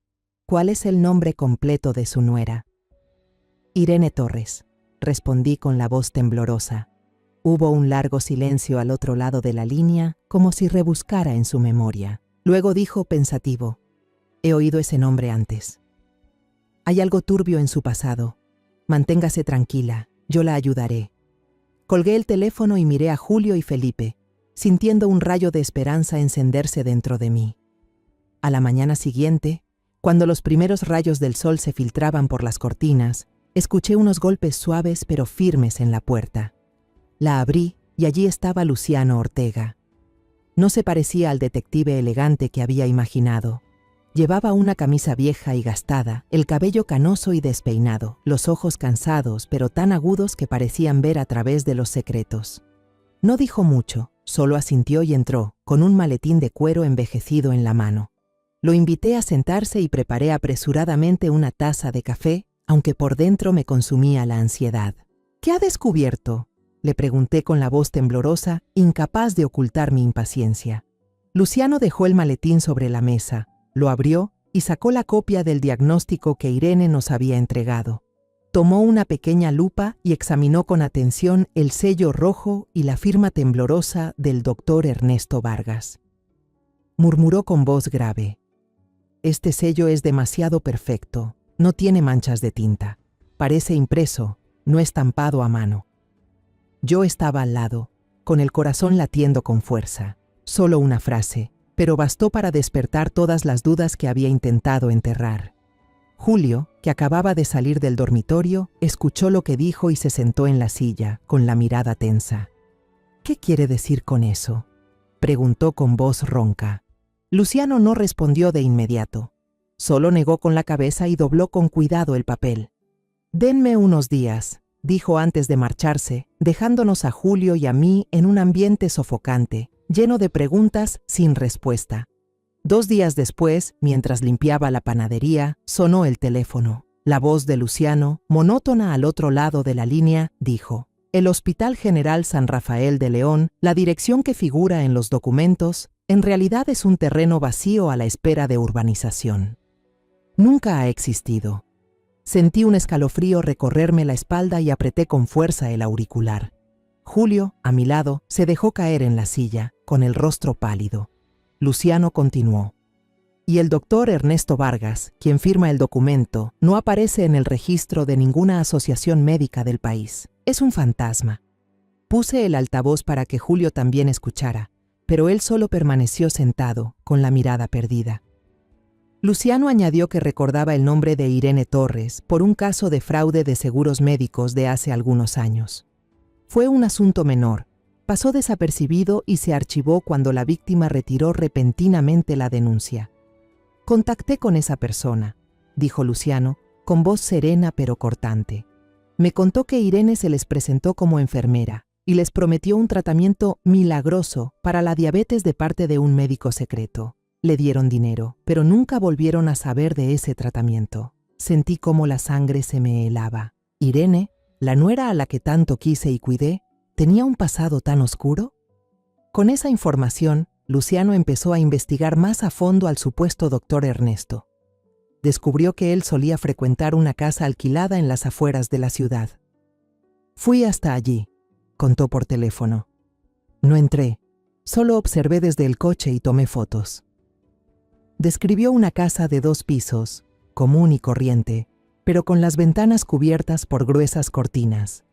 «¿Cuál es el nombre completo de su nuera?» «Irene Torres», respondí con la voz temblorosa. Hubo un largo silencio al otro lado de la línea, como si rebuscara en su memoria. Luego dijo pensativo: «He oído ese nombre antes. Hay algo turbio en su pasado. Manténgase tranquila, yo la ayudaré». Colgué el teléfono y miré a Julio y Felipe, sintiendo un rayo de esperanza encenderse dentro de mí. A la mañana siguiente, cuando los primeros rayos del sol se filtraban por las cortinas, escuché unos golpes suaves pero firmes en la puerta. La abrí y allí estaba Luciano Ortega. No se parecía al detective elegante que había imaginado. Llevaba una camisa vieja y gastada, el cabello canoso y despeinado, los ojos cansados pero tan agudos que parecían ver a través de los secretos. No dijo mucho, solo asintió y entró, con un maletín de cuero envejecido en la mano. Lo invité a sentarse y preparé apresuradamente una taza de café, aunque por dentro me consumía la ansiedad. «¿Qué ha descubierto?», le pregunté con la voz temblorosa, incapaz de ocultar mi impaciencia. Luciano dejó el maletín sobre la mesa, lo abrió y sacó la copia del diagnóstico que Irene nos había entregado. Tomó una pequeña lupa y examinó con atención el sello rojo y la firma temblorosa del doctor Ernesto Vargas. Murmuró con voz grave: «Este sello es demasiado perfecto. No tiene manchas de tinta. Parece impreso, no estampado a mano». Yo estaba al lado, con el corazón latiendo con fuerza. Solo una frase, pero bastó para despertar todas las dudas que había intentado enterrar. Julio, que acababa de salir del dormitorio, escuchó lo que dijo y se sentó en la silla, con la mirada tensa. «¿Qué quiere decir con eso?», preguntó con voz ronca. Luciano no respondió de inmediato. Solo negó con la cabeza y dobló con cuidado el papel. «Denme unos días», dijo antes de marcharse, dejándonos a Julio y a mí en un ambiente sofocante, lleno de preguntas sin respuesta. 2 días después, mientras limpiaba la panadería, sonó el teléfono. La voz de Luciano, monótona al otro lado de la línea, dijo: «El Hospital General San Rafael de León, la dirección que figura en los documentos, en realidad es un terreno vacío a la espera de urbanización. Nunca ha existido». Sentí un escalofrío recorrerme la espalda y apreté con fuerza el auricular. Julio, a mi lado, se dejó caer en la silla, con el rostro pálido. Luciano continuó: «Y el doctor Ernesto Vargas, quien firma el documento, no aparece en el registro de ninguna asociación médica del país. Es un fantasma». Puse el altavoz para que Julio también escuchara, pero él solo permaneció sentado, con la mirada perdida. Luciano añadió que recordaba el nombre de Irene Torres por un caso de fraude de seguros médicos de hace algunos años. Fue un asunto menor, pasó desapercibido y se archivó cuando la víctima retiró repentinamente la denuncia. Contacté con esa persona, dijo Luciano, con voz serena pero cortante. Me contó que Irene se les presentó como enfermera y les prometió un tratamiento milagroso para la diabetes de parte de un médico secreto. Le dieron dinero, pero nunca volvieron a saber de ese tratamiento. Sentí cómo la sangre se me helaba. Irene, la nuera a la que tanto quise y cuidé, ¿tenía un pasado tan oscuro? Con esa información, Luciano empezó a investigar más a fondo al supuesto doctor Ernesto. Descubrió que él solía frecuentar una casa alquilada en las afueras de la ciudad. Fui hasta allí, contó por teléfono. No entré, solo observé desde el coche y tomé fotos. Describió una casa de 2 pisos, común y corriente, pero con las ventanas cubiertas por gruesas cortinas.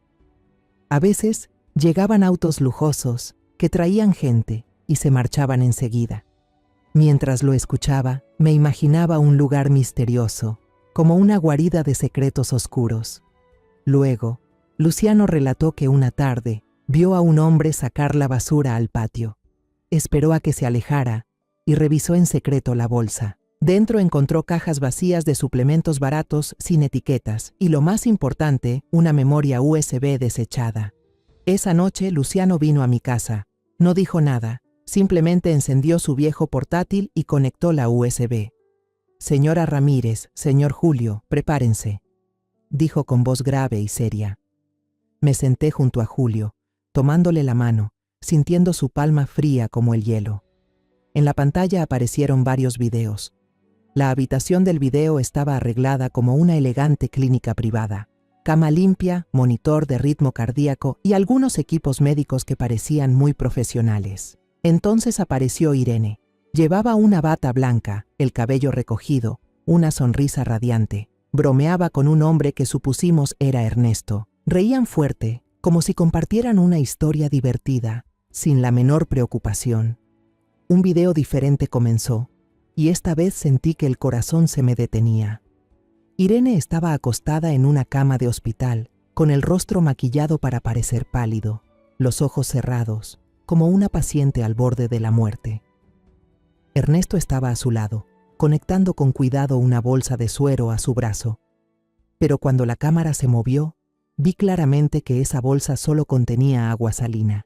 A veces llegaban autos lujosos que traían gente y se marchaban enseguida. Mientras lo escuchaba, me imaginaba un lugar misterioso, como una guarida de secretos oscuros. Luego, Luciano relató que una tarde vio a un hombre sacar la basura al patio. Esperó a que se alejara y revisó en secreto la bolsa. Dentro encontró cajas vacías de suplementos baratos sin etiquetas y, lo más importante, una memoria USB desechada. Esa noche Luciano vino a mi casa. No dijo nada, simplemente encendió su viejo portátil y conectó la USB. Señora Ramírez, señor Julio, prepárense, dijo con voz grave y seria. Me senté junto a Julio, tomándole la mano, sintiendo su palma fría como el hielo. En la pantalla aparecieron varios videos. La habitación del video estaba arreglada como una elegante clínica privada. Cama limpia, monitor de ritmo cardíaco y algunos equipos médicos que parecían muy profesionales. Entonces apareció Irene. Llevaba una bata blanca, el cabello recogido, una sonrisa radiante. Bromeaba con un hombre que supusimos era Ernesto. Reían fuerte, como si compartieran una historia divertida, sin la menor preocupación. Un video diferente comenzó, y esta vez sentí que el corazón se me detenía. Irene estaba acostada en una cama de hospital, con el rostro maquillado para parecer pálido, los ojos cerrados, como una paciente al borde de la muerte. Ernesto estaba a su lado, conectando con cuidado una bolsa de suero a su brazo. Pero cuando la cámara se movió, vi claramente que esa bolsa solo contenía agua salina.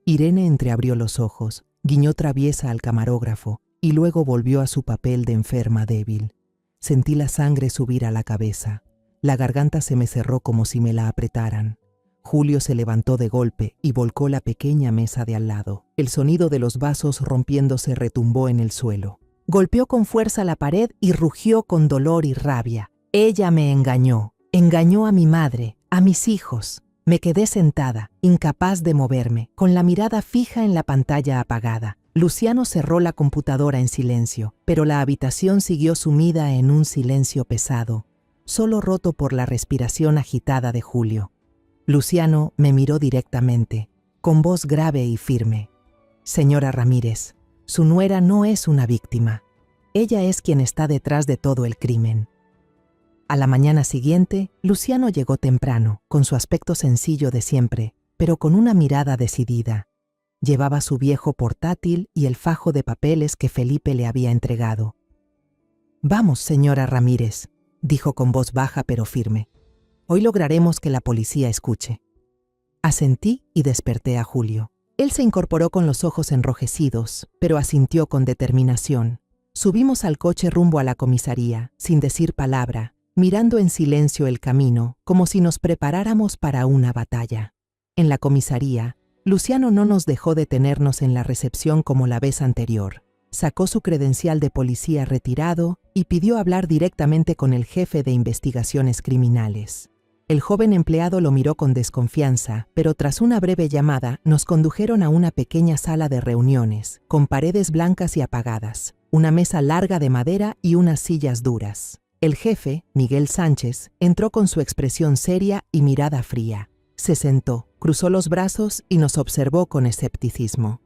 Irene entreabrió los ojos, guiñó traviesa al camarógrafo y luego volvió a su papel de enferma débil. Sentí la sangre subir a la cabeza. La garganta se me cerró como si me la apretaran. Julio se levantó de golpe y volcó la pequeña mesa de al lado. El sonido de los vasos rompiéndose retumbó en el suelo. Golpeó con fuerza la pared y rugió con dolor y rabia. Ella me engañó. Engañó a mi madre, a mis hijos. Me quedé sentada, incapaz de moverme, con la mirada fija en la pantalla apagada. Luciano cerró la computadora en silencio, pero la habitación siguió sumida en un silencio pesado, solo roto por la respiración agitada de Julio. Luciano me miró directamente, con voz grave y firme. Señora Ramírez, su nuera no es una víctima. Ella es quien está detrás de todo el crimen. A la mañana siguiente, Luciano llegó temprano, con su aspecto sencillo de siempre, pero con una mirada decidida. Llevaba su viejo portátil y el fajo de papeles que Felipe le había entregado. «Vamos, señora Ramírez», dijo con voz baja pero firme. «Hoy lograremos que la policía escuche». Asentí y desperté a Julio. Él se incorporó con los ojos enrojecidos, pero asintió con determinación. Subimos al coche rumbo a la comisaría, sin decir palabra, mirando en silencio el camino, como si nos preparáramos para una batalla. En la comisaría, Luciano no nos dejó detenernos en la recepción como la vez anterior. Sacó su credencial de policía retirado y pidió hablar directamente con el jefe de investigaciones criminales. El joven empleado lo miró con desconfianza, pero tras una breve llamada nos condujeron a una pequeña sala de reuniones, con paredes blancas y apagadas, una mesa larga de madera y unas sillas duras. El jefe, Miguel Sánchez, entró con su expresión seria y mirada fría. Se sentó, cruzó los brazos y nos observó con escepticismo.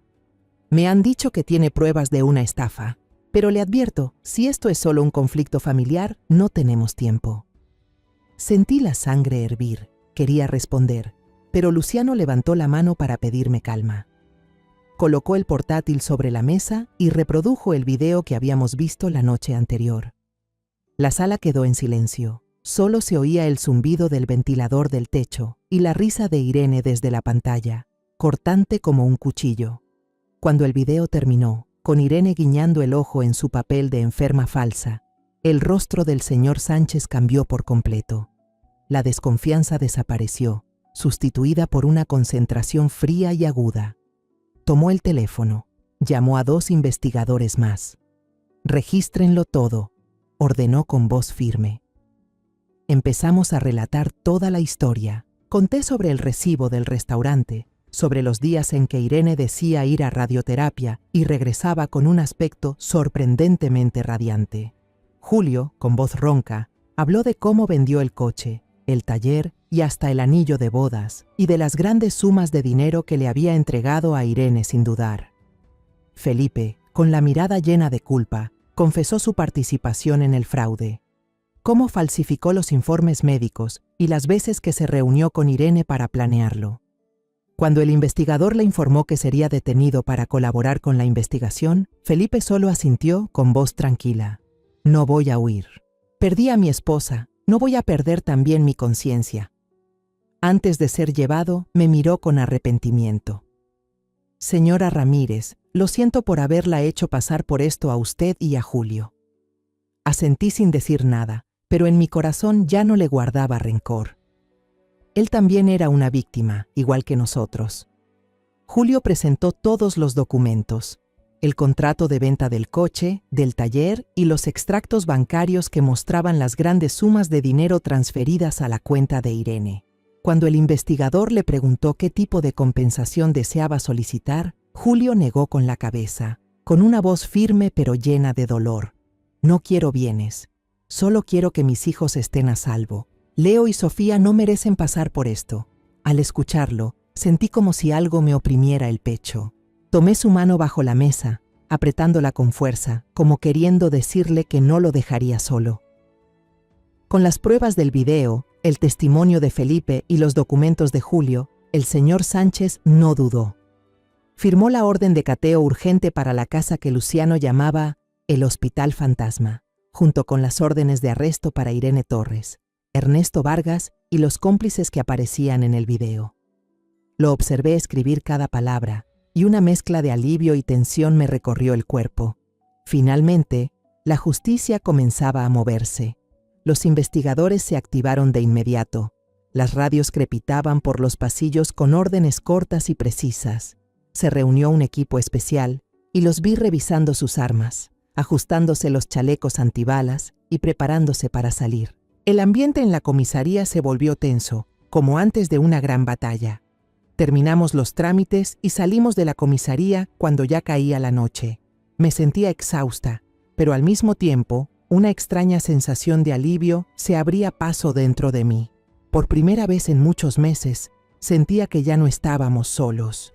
«Me han dicho que tiene pruebas de una estafa, pero le advierto, si esto es solo un conflicto familiar, no tenemos tiempo». Sentí la sangre hervir. Quería responder, pero Luciano levantó la mano para pedirme calma. colocó el portátil sobre la mesa y reprodujo el video que habíamos visto la noche anterior. La sala quedó en silencio. Solo se oía el zumbido del ventilador del techo y la risa de Irene desde la pantalla, cortante como un cuchillo. Cuando el video terminó, con Irene guiñando el ojo en su papel de enferma falsa, el rostro del señor Sánchez cambió por completo. La desconfianza desapareció, sustituida por una concentración fría y aguda. Tomó el teléfono, llamó a 2 investigadores más. «Regístrenlo todo», ordenó con voz firme. Empezamos a relatar toda la historia. Conté sobre el recibo del restaurante, sobre los días en que Irene decía ir a radioterapia y regresaba con un aspecto sorprendentemente radiante. Julio, con voz ronca, habló de cómo vendió el coche, el taller y hasta el anillo de bodas, y de las grandes sumas de dinero que le había entregado a Irene sin dudar. Felipe, con la mirada llena de culpa, confesó su participación en el fraude. Cómo falsificó los informes médicos y las veces que se reunió con Irene para planearlo. Cuando el investigador le informó que sería detenido para colaborar con la investigación, Felipe solo asintió con voz tranquila. «No voy a huir. Perdí a mi esposa, no voy a perder también mi conciencia». Antes de ser llevado, me miró con arrepentimiento. «Señora Ramírez, lo siento por haberla hecho pasar por esto a usted y a Julio». Asentí sin decir nada, pero en mi corazón ya no le guardaba rencor. Él también era una víctima, igual que nosotros. Julio presentó todos los documentos, el contrato de venta del coche, del taller y los extractos bancarios que mostraban las grandes sumas de dinero transferidas a la cuenta de Irene. Cuando el investigador le preguntó qué tipo de compensación deseaba solicitar, Julio negó con la cabeza, con una voz firme pero llena de dolor. «No quiero bienes. Solo quiero que mis hijos estén a salvo. Leo y Sofía no merecen pasar por esto». Al escucharlo, sentí como si algo me oprimiera el pecho. Tomé su mano bajo la mesa, apretándola con fuerza, como queriendo decirle que no lo dejaría solo. Con las pruebas del video, el testimonio de Felipe y los documentos de Julio, el señor Sánchez no dudó. Firmó la orden de cateo urgente para la casa que Luciano llamaba el Hospital Fantasma, junto con las órdenes de arresto para Irene Torres, Ernesto Vargas y los cómplices que aparecían en el video. Lo observé escribir cada palabra, y una mezcla de alivio y tensión me recorrió el cuerpo. Finalmente, la justicia comenzaba a moverse. Los investigadores se activaron de inmediato. Las radios crepitaban por los pasillos con órdenes cortas y precisas. Se reunió un equipo especial y los vi revisando sus armas, ajustándose los chalecos antibalas y preparándose para salir. El ambiente en la comisaría se volvió tenso, como antes de una gran batalla. Terminamos los trámites y salimos de la comisaría cuando ya caía la noche. Me sentía exhausta, pero al mismo tiempo, una extraña sensación de alivio se abría paso dentro de mí. Por primera vez en muchos meses, sentía que ya no estábamos solos.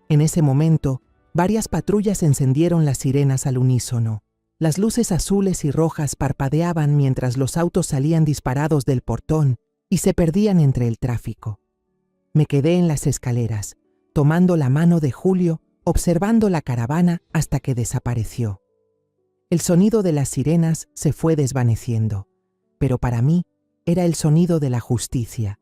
En ese momento, varias patrullas encendieron las sirenas al unísono. Las luces azules y rojas parpadeaban mientras los autos salían disparados del portón y se perdían entre el tráfico. Me quedé en las escaleras, tomando la mano de Julio, observando la caravana hasta que desapareció. El sonido de las sirenas se fue desvaneciendo, pero para mí era el sonido de la justicia,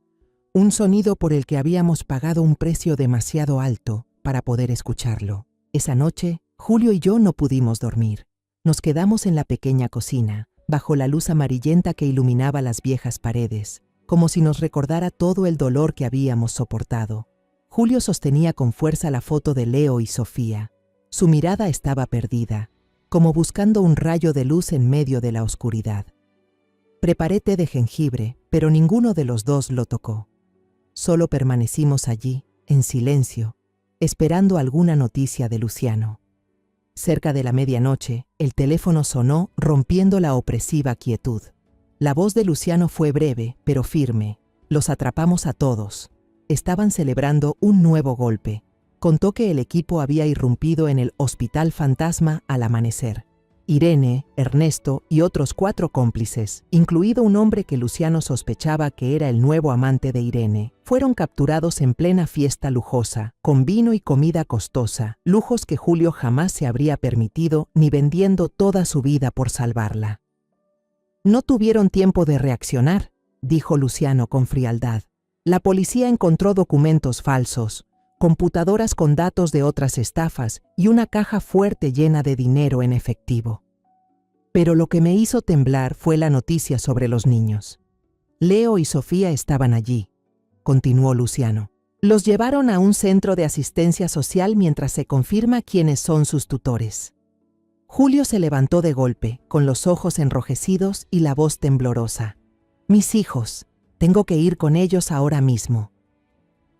un sonido por el que habíamos pagado un precio demasiado alto para poder escucharlo. Esa noche, Julio y yo no pudimos dormir. Nos quedamos en la pequeña cocina, bajo la luz amarillenta que iluminaba las viejas paredes, como si nos recordara todo el dolor que habíamos soportado. Julio sostenía con fuerza la foto de Leo y Sofía. Su mirada estaba perdida, como buscando un rayo de luz en medio de la oscuridad. Preparé té de jengibre, pero ninguno de los dos lo tocó. Solo permanecimos allí, en silencio, esperando alguna noticia de Luciano. Cerca de la medianoche, el teléfono sonó rompiendo la opresiva quietud. La voz de Luciano fue breve, pero firme. Los atrapamos a todos. Estaban celebrando un nuevo golpe. Contó que el equipo había irrumpido en el Hospital Fantasma al amanecer. Irene, Ernesto y otros 4 cómplices, incluido un hombre que Luciano sospechaba que era el nuevo amante de Irene, fueron capturados en plena fiesta lujosa, con vino y comida costosa, lujos que Julio jamás se habría permitido ni vendiendo toda su vida por salvarla. No tuvieron tiempo de reaccionar, dijo Luciano con frialdad. La policía encontró documentos falsos, computadoras con datos de otras estafas y una caja fuerte llena de dinero en efectivo. Pero lo que me hizo temblar fue la noticia sobre los niños. Leo y Sofía estaban allí, continuó Luciano. Los llevaron a un centro de asistencia social mientras se confirma quiénes son sus tutores. Julio se levantó de golpe, con los ojos enrojecidos y la voz temblorosa. Mis hijos, tengo que ir con ellos ahora mismo.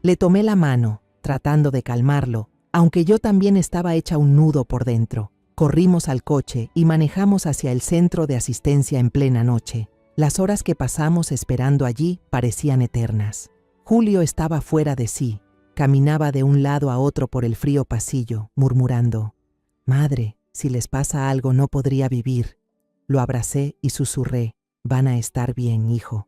Le tomé la mano, tratando de calmarlo, aunque yo también estaba hecha un nudo por dentro. Corrimos al coche y manejamos hacia el centro de asistencia en plena noche. Las horas que pasamos esperando allí parecían eternas. Julio estaba fuera de sí. Caminaba de un lado a otro por el frío pasillo, murmurando: «Madre, si les pasa algo no podría vivir». Lo abracé y susurré: «Van a estar bien, hijo.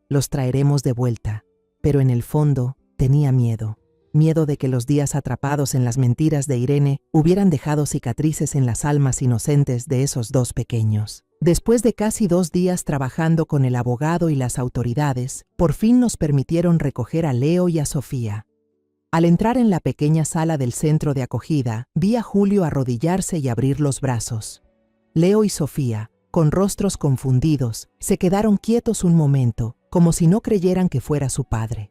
Los traeremos de vuelta». Pero en el fondo tenía miedo. Miedo de que los días atrapados en las mentiras de Irene hubieran dejado cicatrices en las almas inocentes de esos dos pequeños. Después de casi 2 días trabajando con el abogado y las autoridades, por fin nos permitieron recoger a Leo y a Sofía. Al entrar en la pequeña sala del centro de acogida, vi a Julio arrodillarse y abrir los brazos. Leo y Sofía, con rostros confundidos, se quedaron quietos un momento, como si no creyeran que fuera su padre.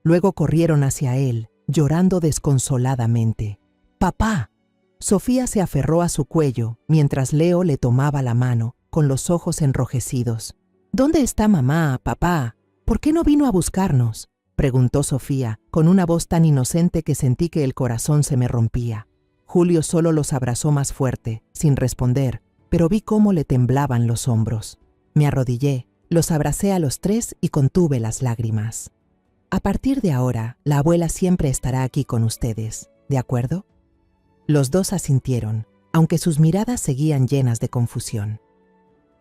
Luego corrieron hacia él, llorando desconsoladamente. «¡Papá!». Sofía se aferró a su cuello, mientras Leo le tomaba la mano, con los ojos enrojecidos. «¿Dónde está mamá, papá? ¿Por qué no vino a buscarnos?», preguntó Sofía, con una voz tan inocente que sentí que el corazón se me rompía. Julio solo los abrazó más fuerte, sin responder, pero vi cómo le temblaban los hombros. Me arrodillé, los abracé a los 3 y contuve las lágrimas. «A partir de ahora, la abuela siempre estará aquí con ustedes, ¿de acuerdo?». Los dos asintieron, aunque sus miradas seguían llenas de confusión.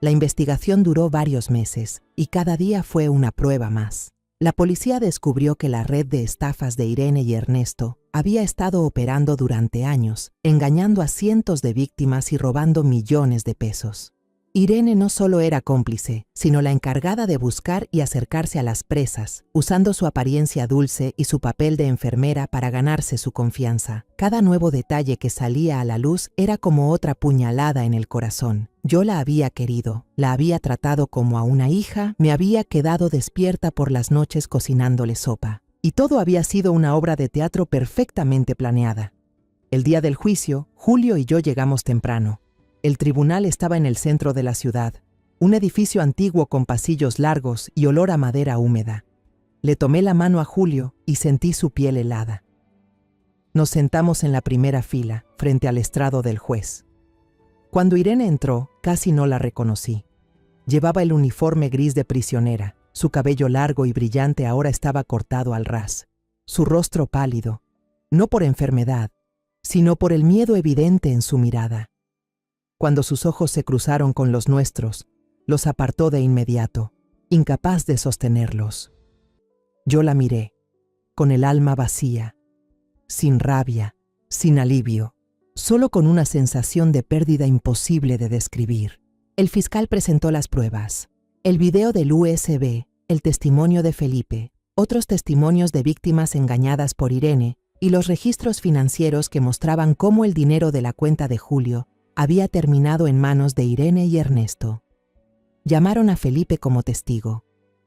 La investigación duró varios meses y cada día fue una prueba más. La policía descubrió que la red de estafas de Irene y Ernesto había estado operando durante años, engañando a cientos de víctimas y robando millones de pesos. Irene no solo era cómplice, sino la encargada de buscar y acercarse a las presas, usando su apariencia dulce y su papel de enfermera para ganarse su confianza. Cada nuevo detalle que salía a la luz era como otra puñalada en el corazón. Yo la había querido, la había tratado como a una hija, me había quedado despierta por las noches cocinándole sopa. Y todo había sido una obra de teatro perfectamente planeada. El día del juicio, Julio y yo llegamos temprano. El tribunal estaba en el centro de la ciudad, un edificio antiguo con pasillos largos y olor a madera húmeda. Le tomé la mano a Julio y sentí su piel helada. Nos sentamos en la primera fila, frente al estrado del juez. Cuando Irene entró, casi no la reconocí. Llevaba el uniforme gris de prisionera. Su cabello largo y brillante ahora estaba cortado al ras. Su rostro pálido, no por enfermedad, sino por el miedo evidente en su mirada. Cuando sus ojos se cruzaron con los nuestros, los apartó de inmediato, incapaz de sostenerlos. Yo la miré, con el alma vacía, sin rabia, sin alivio, solo con una sensación de pérdida imposible de describir. El fiscal presentó las pruebas: el video del USB, el testimonio de Felipe, otros testimonios de víctimas engañadas por Irene y los registros financieros que mostraban cómo el dinero de la cuenta de Julio había terminado en manos de Irene y Ernesto. Llamaron a Felipe como testigo.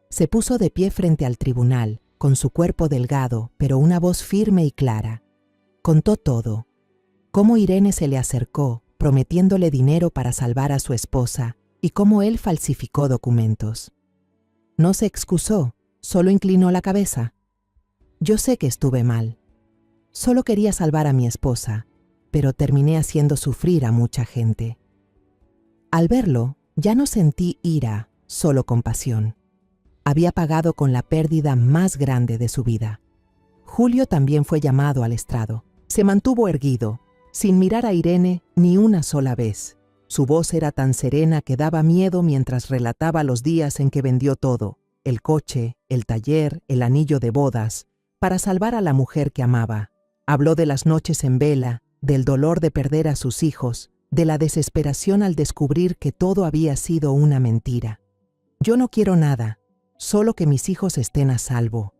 Se puso de pie frente al tribunal, con su cuerpo delgado, pero una voz firme y clara. Contó todo: cómo Irene se le acercó, prometiéndole dinero para salvar a su esposa, y cómo él falsificó documentos. No se excusó, solo inclinó la cabeza. Yo sé que estuve mal. Solo quería salvar a mi esposa, pero terminé haciendo sufrir a mucha gente. Al verlo, ya no sentí ira, solo compasión. Había pagado con la pérdida más grande de su vida. Julio también fue llamado al estrado. Se mantuvo erguido, sin mirar a Irene ni una sola vez. Su voz era tan serena que daba miedo mientras relataba los días en que vendió todo: el coche, el taller, el anillo de bodas, para salvar a la mujer que amaba. Habló de las noches en vela, del dolor de perder a sus hijos, de la desesperación al descubrir que todo había sido una mentira. «Yo no quiero nada, solo que mis hijos estén a salvo»,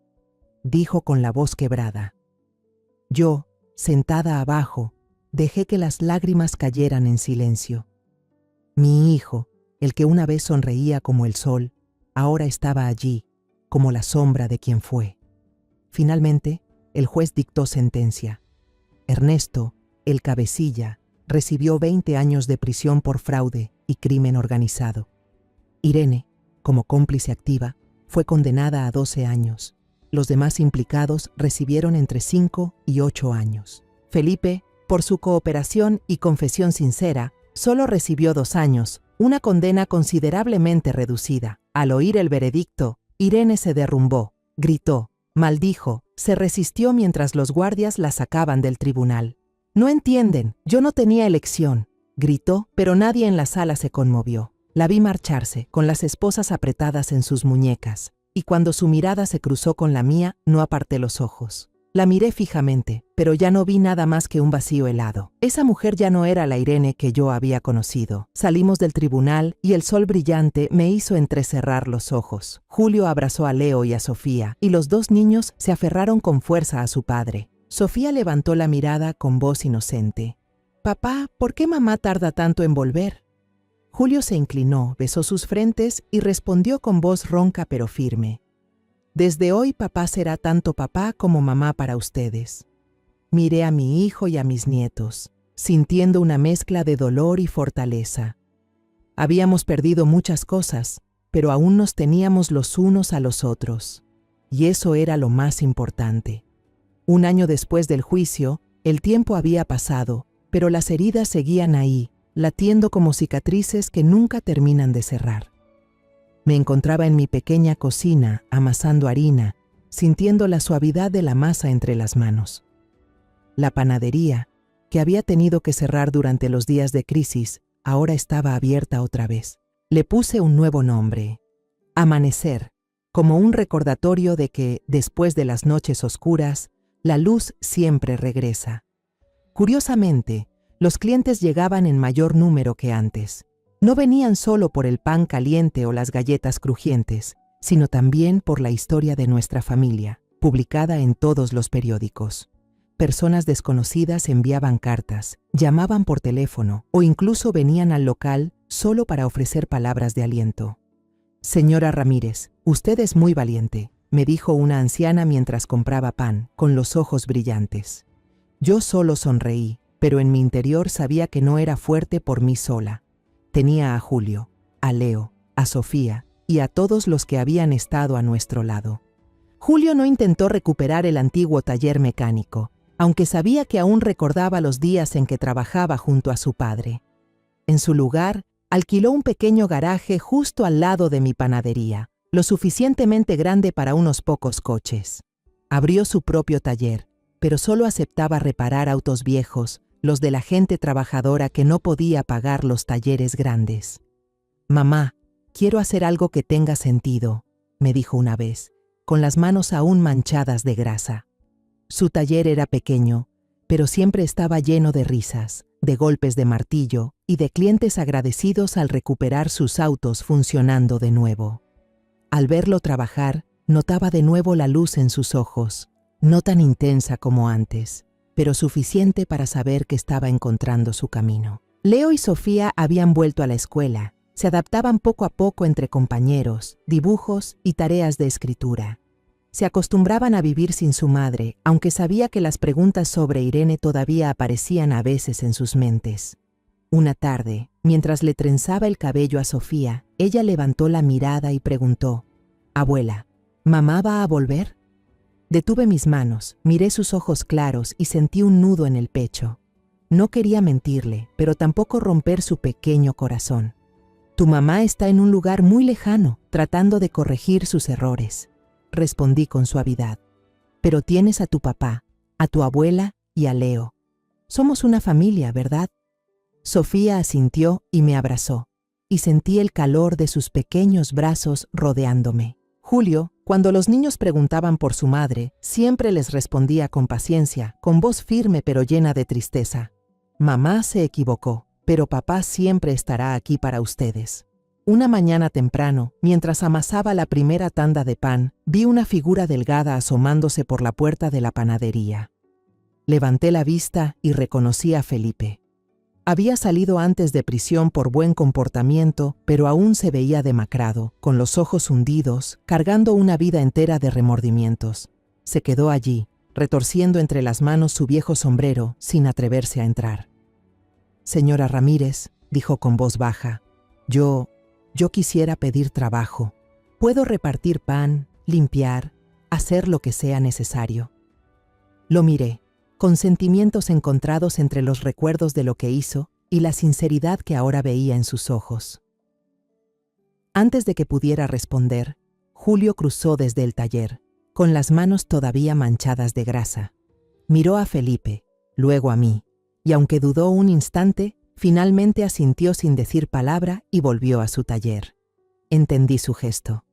dijo con la voz quebrada. Yo, sentada abajo, dejé que las lágrimas cayeran en silencio. Mi hijo, el que una vez sonreía como el sol, ahora estaba allí, como la sombra de quien fue. Finalmente, el juez dictó sentencia. Ernesto, el cabecilla, recibió 20 años de prisión por fraude y crimen organizado. Irene, como cómplice activa, fue condenada a 12 años. Los demás implicados recibieron entre 5 y 8 años. Felipe, por su cooperación y confesión sincera, solo recibió 2 años, una condena considerablemente reducida. Al oír el veredicto, Irene se derrumbó, gritó, maldijo, se resistió mientras los guardias la sacaban del tribunal. «No entienden, yo no tenía elección», gritó, pero nadie en la sala se conmovió. La vi marcharse, con las esposas apretadas en sus muñecas, y cuando su mirada se cruzó con la mía, no aparté los ojos. La miré fijamente, pero ya no vi nada más que un vacío helado. Esa mujer ya no era la Irene que yo había conocido. Salimos del tribunal y el sol brillante me hizo entrecerrar los ojos. Julio abrazó a Leo y a Sofía, y los 2 niños se aferraron con fuerza a su padre. Sofía levantó la mirada con voz inocente. «Papá, ¿por qué mamá tarda tanto en volver?» Julio se inclinó, besó sus frentes y respondió con voz ronca pero firme. «Desde hoy papá será tanto papá como mamá para ustedes». Miré a mi hijo y a mis nietos, sintiendo una mezcla de dolor y fortaleza. Habíamos perdido muchas cosas, pero aún nos teníamos los unos a los otros. Y eso era lo más importante. 1 año después del juicio, el tiempo había pasado, pero las heridas seguían ahí, latiendo como cicatrices que nunca terminan de cerrar. Me encontraba en mi pequeña cocina, amasando harina, sintiendo la suavidad de la masa entre las manos. La panadería, que había tenido que cerrar durante los días de crisis, ahora estaba abierta otra vez. Le puse un nuevo nombre, Amanecer, como un recordatorio de que, después de las noches oscuras, la luz siempre regresa. Curiosamente, los clientes llegaban en mayor número que antes. No venían solo por el pan caliente o las galletas crujientes, sino también por la historia de nuestra familia, publicada en todos los periódicos. Personas desconocidas enviaban cartas, llamaban por teléfono o incluso venían al local solo para ofrecer palabras de aliento. «Señora Ramírez, usted es muy valiente», me dijo una anciana mientras compraba pan, con los ojos brillantes. Yo solo sonreí, pero en mi interior sabía que no era fuerte por mí sola. Tenía a Julio, a Leo, a Sofía y a todos los que habían estado a nuestro lado. Julio no intentó recuperar el antiguo taller mecánico, aunque sabía que aún recordaba los días en que trabajaba junto a su padre. En su lugar, alquiló un pequeño garaje justo al lado de mi panadería, lo suficientemente grande para unos pocos coches. Abrió su propio taller, pero solo aceptaba reparar autos viejos, los de la gente trabajadora que no podía pagar los talleres grandes. «Mamá, quiero hacer algo que tenga sentido», me dijo una vez, con las manos aún manchadas de grasa. Su taller era pequeño, pero siempre estaba lleno de risas, de golpes de martillo y de clientes agradecidos al recuperar sus autos funcionando de nuevo. Al verlo trabajar, notaba de nuevo la luz en sus ojos, no tan intensa como antes, pero suficiente para saber que estaba encontrando su camino. Leo y Sofía habían vuelto a la escuela, se adaptaban poco a poco entre compañeros, dibujos y tareas de escritura. Se acostumbraban a vivir sin su madre, aunque sabía que las preguntas sobre Irene todavía aparecían a veces en sus mentes. Una tarde, mientras le trenzaba el cabello a Sofía, ella levantó la mirada y preguntó: «Abuela, ¿mamá va a volver?». Detuve mis manos, miré sus ojos claros y sentí un nudo en el pecho. No quería mentirle, pero tampoco romper su pequeño corazón. «Tu mamá está en un lugar muy lejano, tratando de corregir sus errores», respondí con suavidad. «Pero tienes a tu papá, a tu abuela y a Leo. Somos una familia, ¿verdad?». Sofía asintió y me abrazó, y sentí el calor de sus pequeños brazos rodeándome. Julio, cuando los niños preguntaban por su madre, siempre les respondía con paciencia, con voz firme pero llena de tristeza. Mamá se equivocó, pero papá siempre estará aquí para ustedes. Una mañana temprano, mientras amasaba la primera tanda de pan, vi una figura delgada asomándose por la puerta de la panadería. Levanté la vista y reconocí a Felipe. Había salido antes de prisión por buen comportamiento, pero aún se veía demacrado, con los ojos hundidos, cargando una vida entera de remordimientos. Se quedó allí, retorciendo entre las manos su viejo sombrero, sin atreverse a entrar. «Señora Ramírez», dijo con voz baja, yo quisiera pedir trabajo. Puedo repartir pan, limpiar, hacer lo que sea necesario». Lo miré, con sentimientos encontrados entre los recuerdos de lo que hizo y la sinceridad que ahora veía en sus ojos. Antes de que pudiera responder, Julio cruzó desde el taller, con las manos todavía manchadas de grasa. Miró a Felipe, luego a mí, y aunque dudó un instante, finalmente asintió sin decir palabra y volvió a su taller. Entendí su gesto.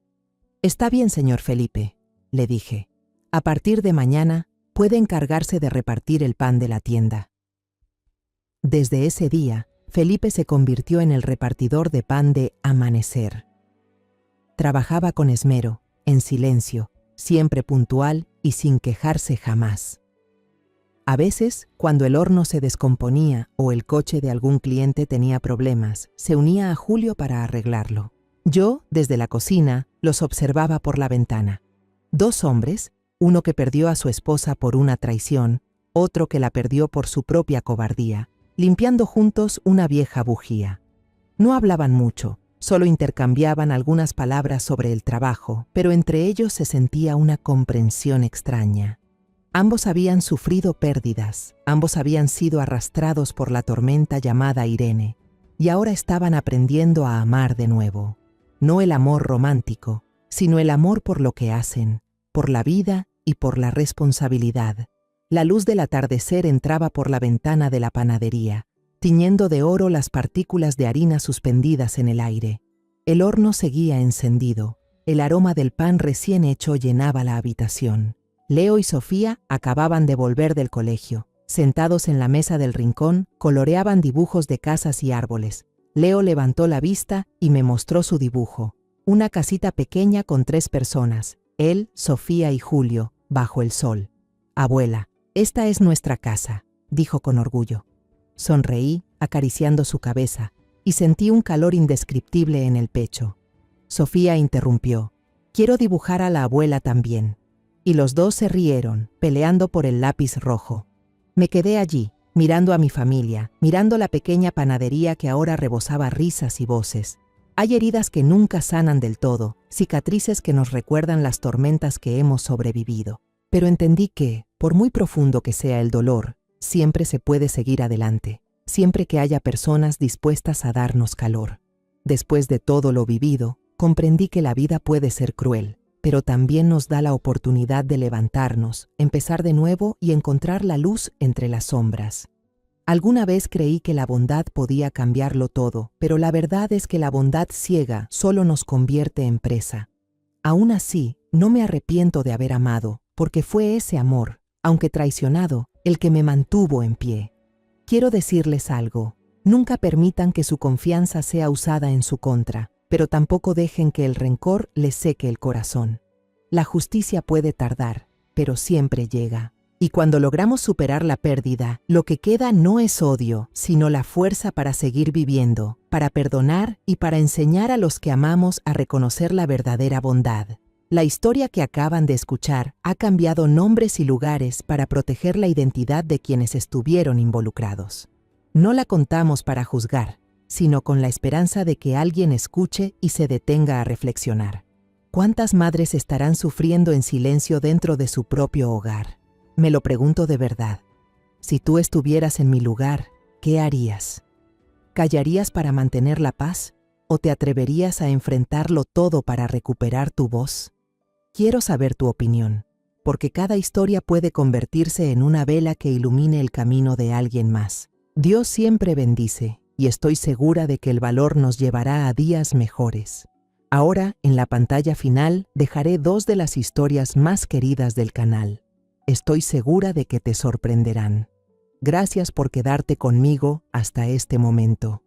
«Está bien, señor Felipe», le dije. «A partir de mañana, puede encargarse de repartir el pan de la tienda». Desde ese día, Felipe se convirtió en el repartidor de pan de Amanecer. Trabajaba con esmero, en silencio, siempre puntual y sin quejarse jamás. A veces, cuando el horno se descomponía o el coche de algún cliente tenía problemas, se unía a Julio para arreglarlo. Yo, desde la cocina, los observaba por la ventana. 2 hombres, uno que perdió a su esposa por una traición, otro que la perdió por su propia cobardía, limpiando juntos una vieja bujía. No hablaban mucho, solo intercambiaban algunas palabras sobre el trabajo, pero entre ellos se sentía una comprensión extraña. Ambos habían sufrido pérdidas, ambos habían sido arrastrados por la tormenta llamada Irene, y ahora estaban aprendiendo a amar de nuevo. No el amor romántico, sino el amor por lo que hacen, por la vida y por la responsabilidad. La luz del atardecer entraba por la ventana de la panadería, tiñendo de oro las partículas de harina suspendidas en el aire. El horno seguía encendido, el aroma del pan recién hecho llenaba la habitación. Leo y Sofía acababan de volver del colegio. Sentados en la mesa del rincón, coloreaban dibujos de casas y árboles. Leo levantó la vista y me mostró su dibujo. Una casita pequeña con 3 personas, él, Sofía y Julio, bajo el sol. «Abuela, esta es nuestra casa», dijo con orgullo. Sonreí, acariciando su cabeza, y sentí un calor indescriptible en el pecho. Sofía interrumpió. «Quiero dibujar a la abuela también». Y los 2 se rieron, peleando por el lápiz rojo. Me quedé allí, mirando a mi familia, mirando la pequeña panadería que ahora rebosaba risas y voces. Hay heridas que nunca sanan del todo, cicatrices que nos recuerdan las tormentas que hemos sobrevivido. Pero entendí que, por muy profundo que sea el dolor, siempre se puede seguir adelante, siempre que haya personas dispuestas a darnos calor. Después de todo lo vivido, comprendí que la vida puede ser cruel, pero también nos da la oportunidad de levantarnos, empezar de nuevo y encontrar la luz entre las sombras. Alguna vez creí que la bondad podía cambiarlo todo, pero la verdad es que la bondad ciega solo nos convierte en presa. Aún así, no me arrepiento de haber amado, porque fue ese amor, aunque traicionado, el que me mantuvo en pie. Quiero decirles algo, nunca permitan que su confianza sea usada en su contra, pero tampoco dejen que el rencor les seque el corazón. La justicia puede tardar, pero siempre llega. Y cuando logramos superar la pérdida, lo que queda no es odio, sino la fuerza para seguir viviendo, para perdonar y para enseñar a los que amamos a reconocer la verdadera bondad. La historia que acaban de escuchar ha cambiado nombres y lugares para proteger la identidad de quienes estuvieron involucrados. No la contamos para juzgar, sino con la esperanza de que alguien escuche y se detenga a reflexionar. ¿Cuántas madres estarán sufriendo en silencio dentro de su propio hogar? Me lo pregunto de verdad. Si tú estuvieras en mi lugar, ¿qué harías? ¿Callarías para mantener la paz? ¿O te atreverías a enfrentarlo todo para recuperar tu voz? Quiero saber tu opinión, porque cada historia puede convertirse en una vela que ilumine el camino de alguien más. Dios siempre bendice, y estoy segura de que el valor nos llevará a días mejores. Ahora, en la pantalla final, dejaré 2 de las historias más queridas del canal. Estoy segura de que te sorprenderán. Gracias por quedarte conmigo hasta este momento.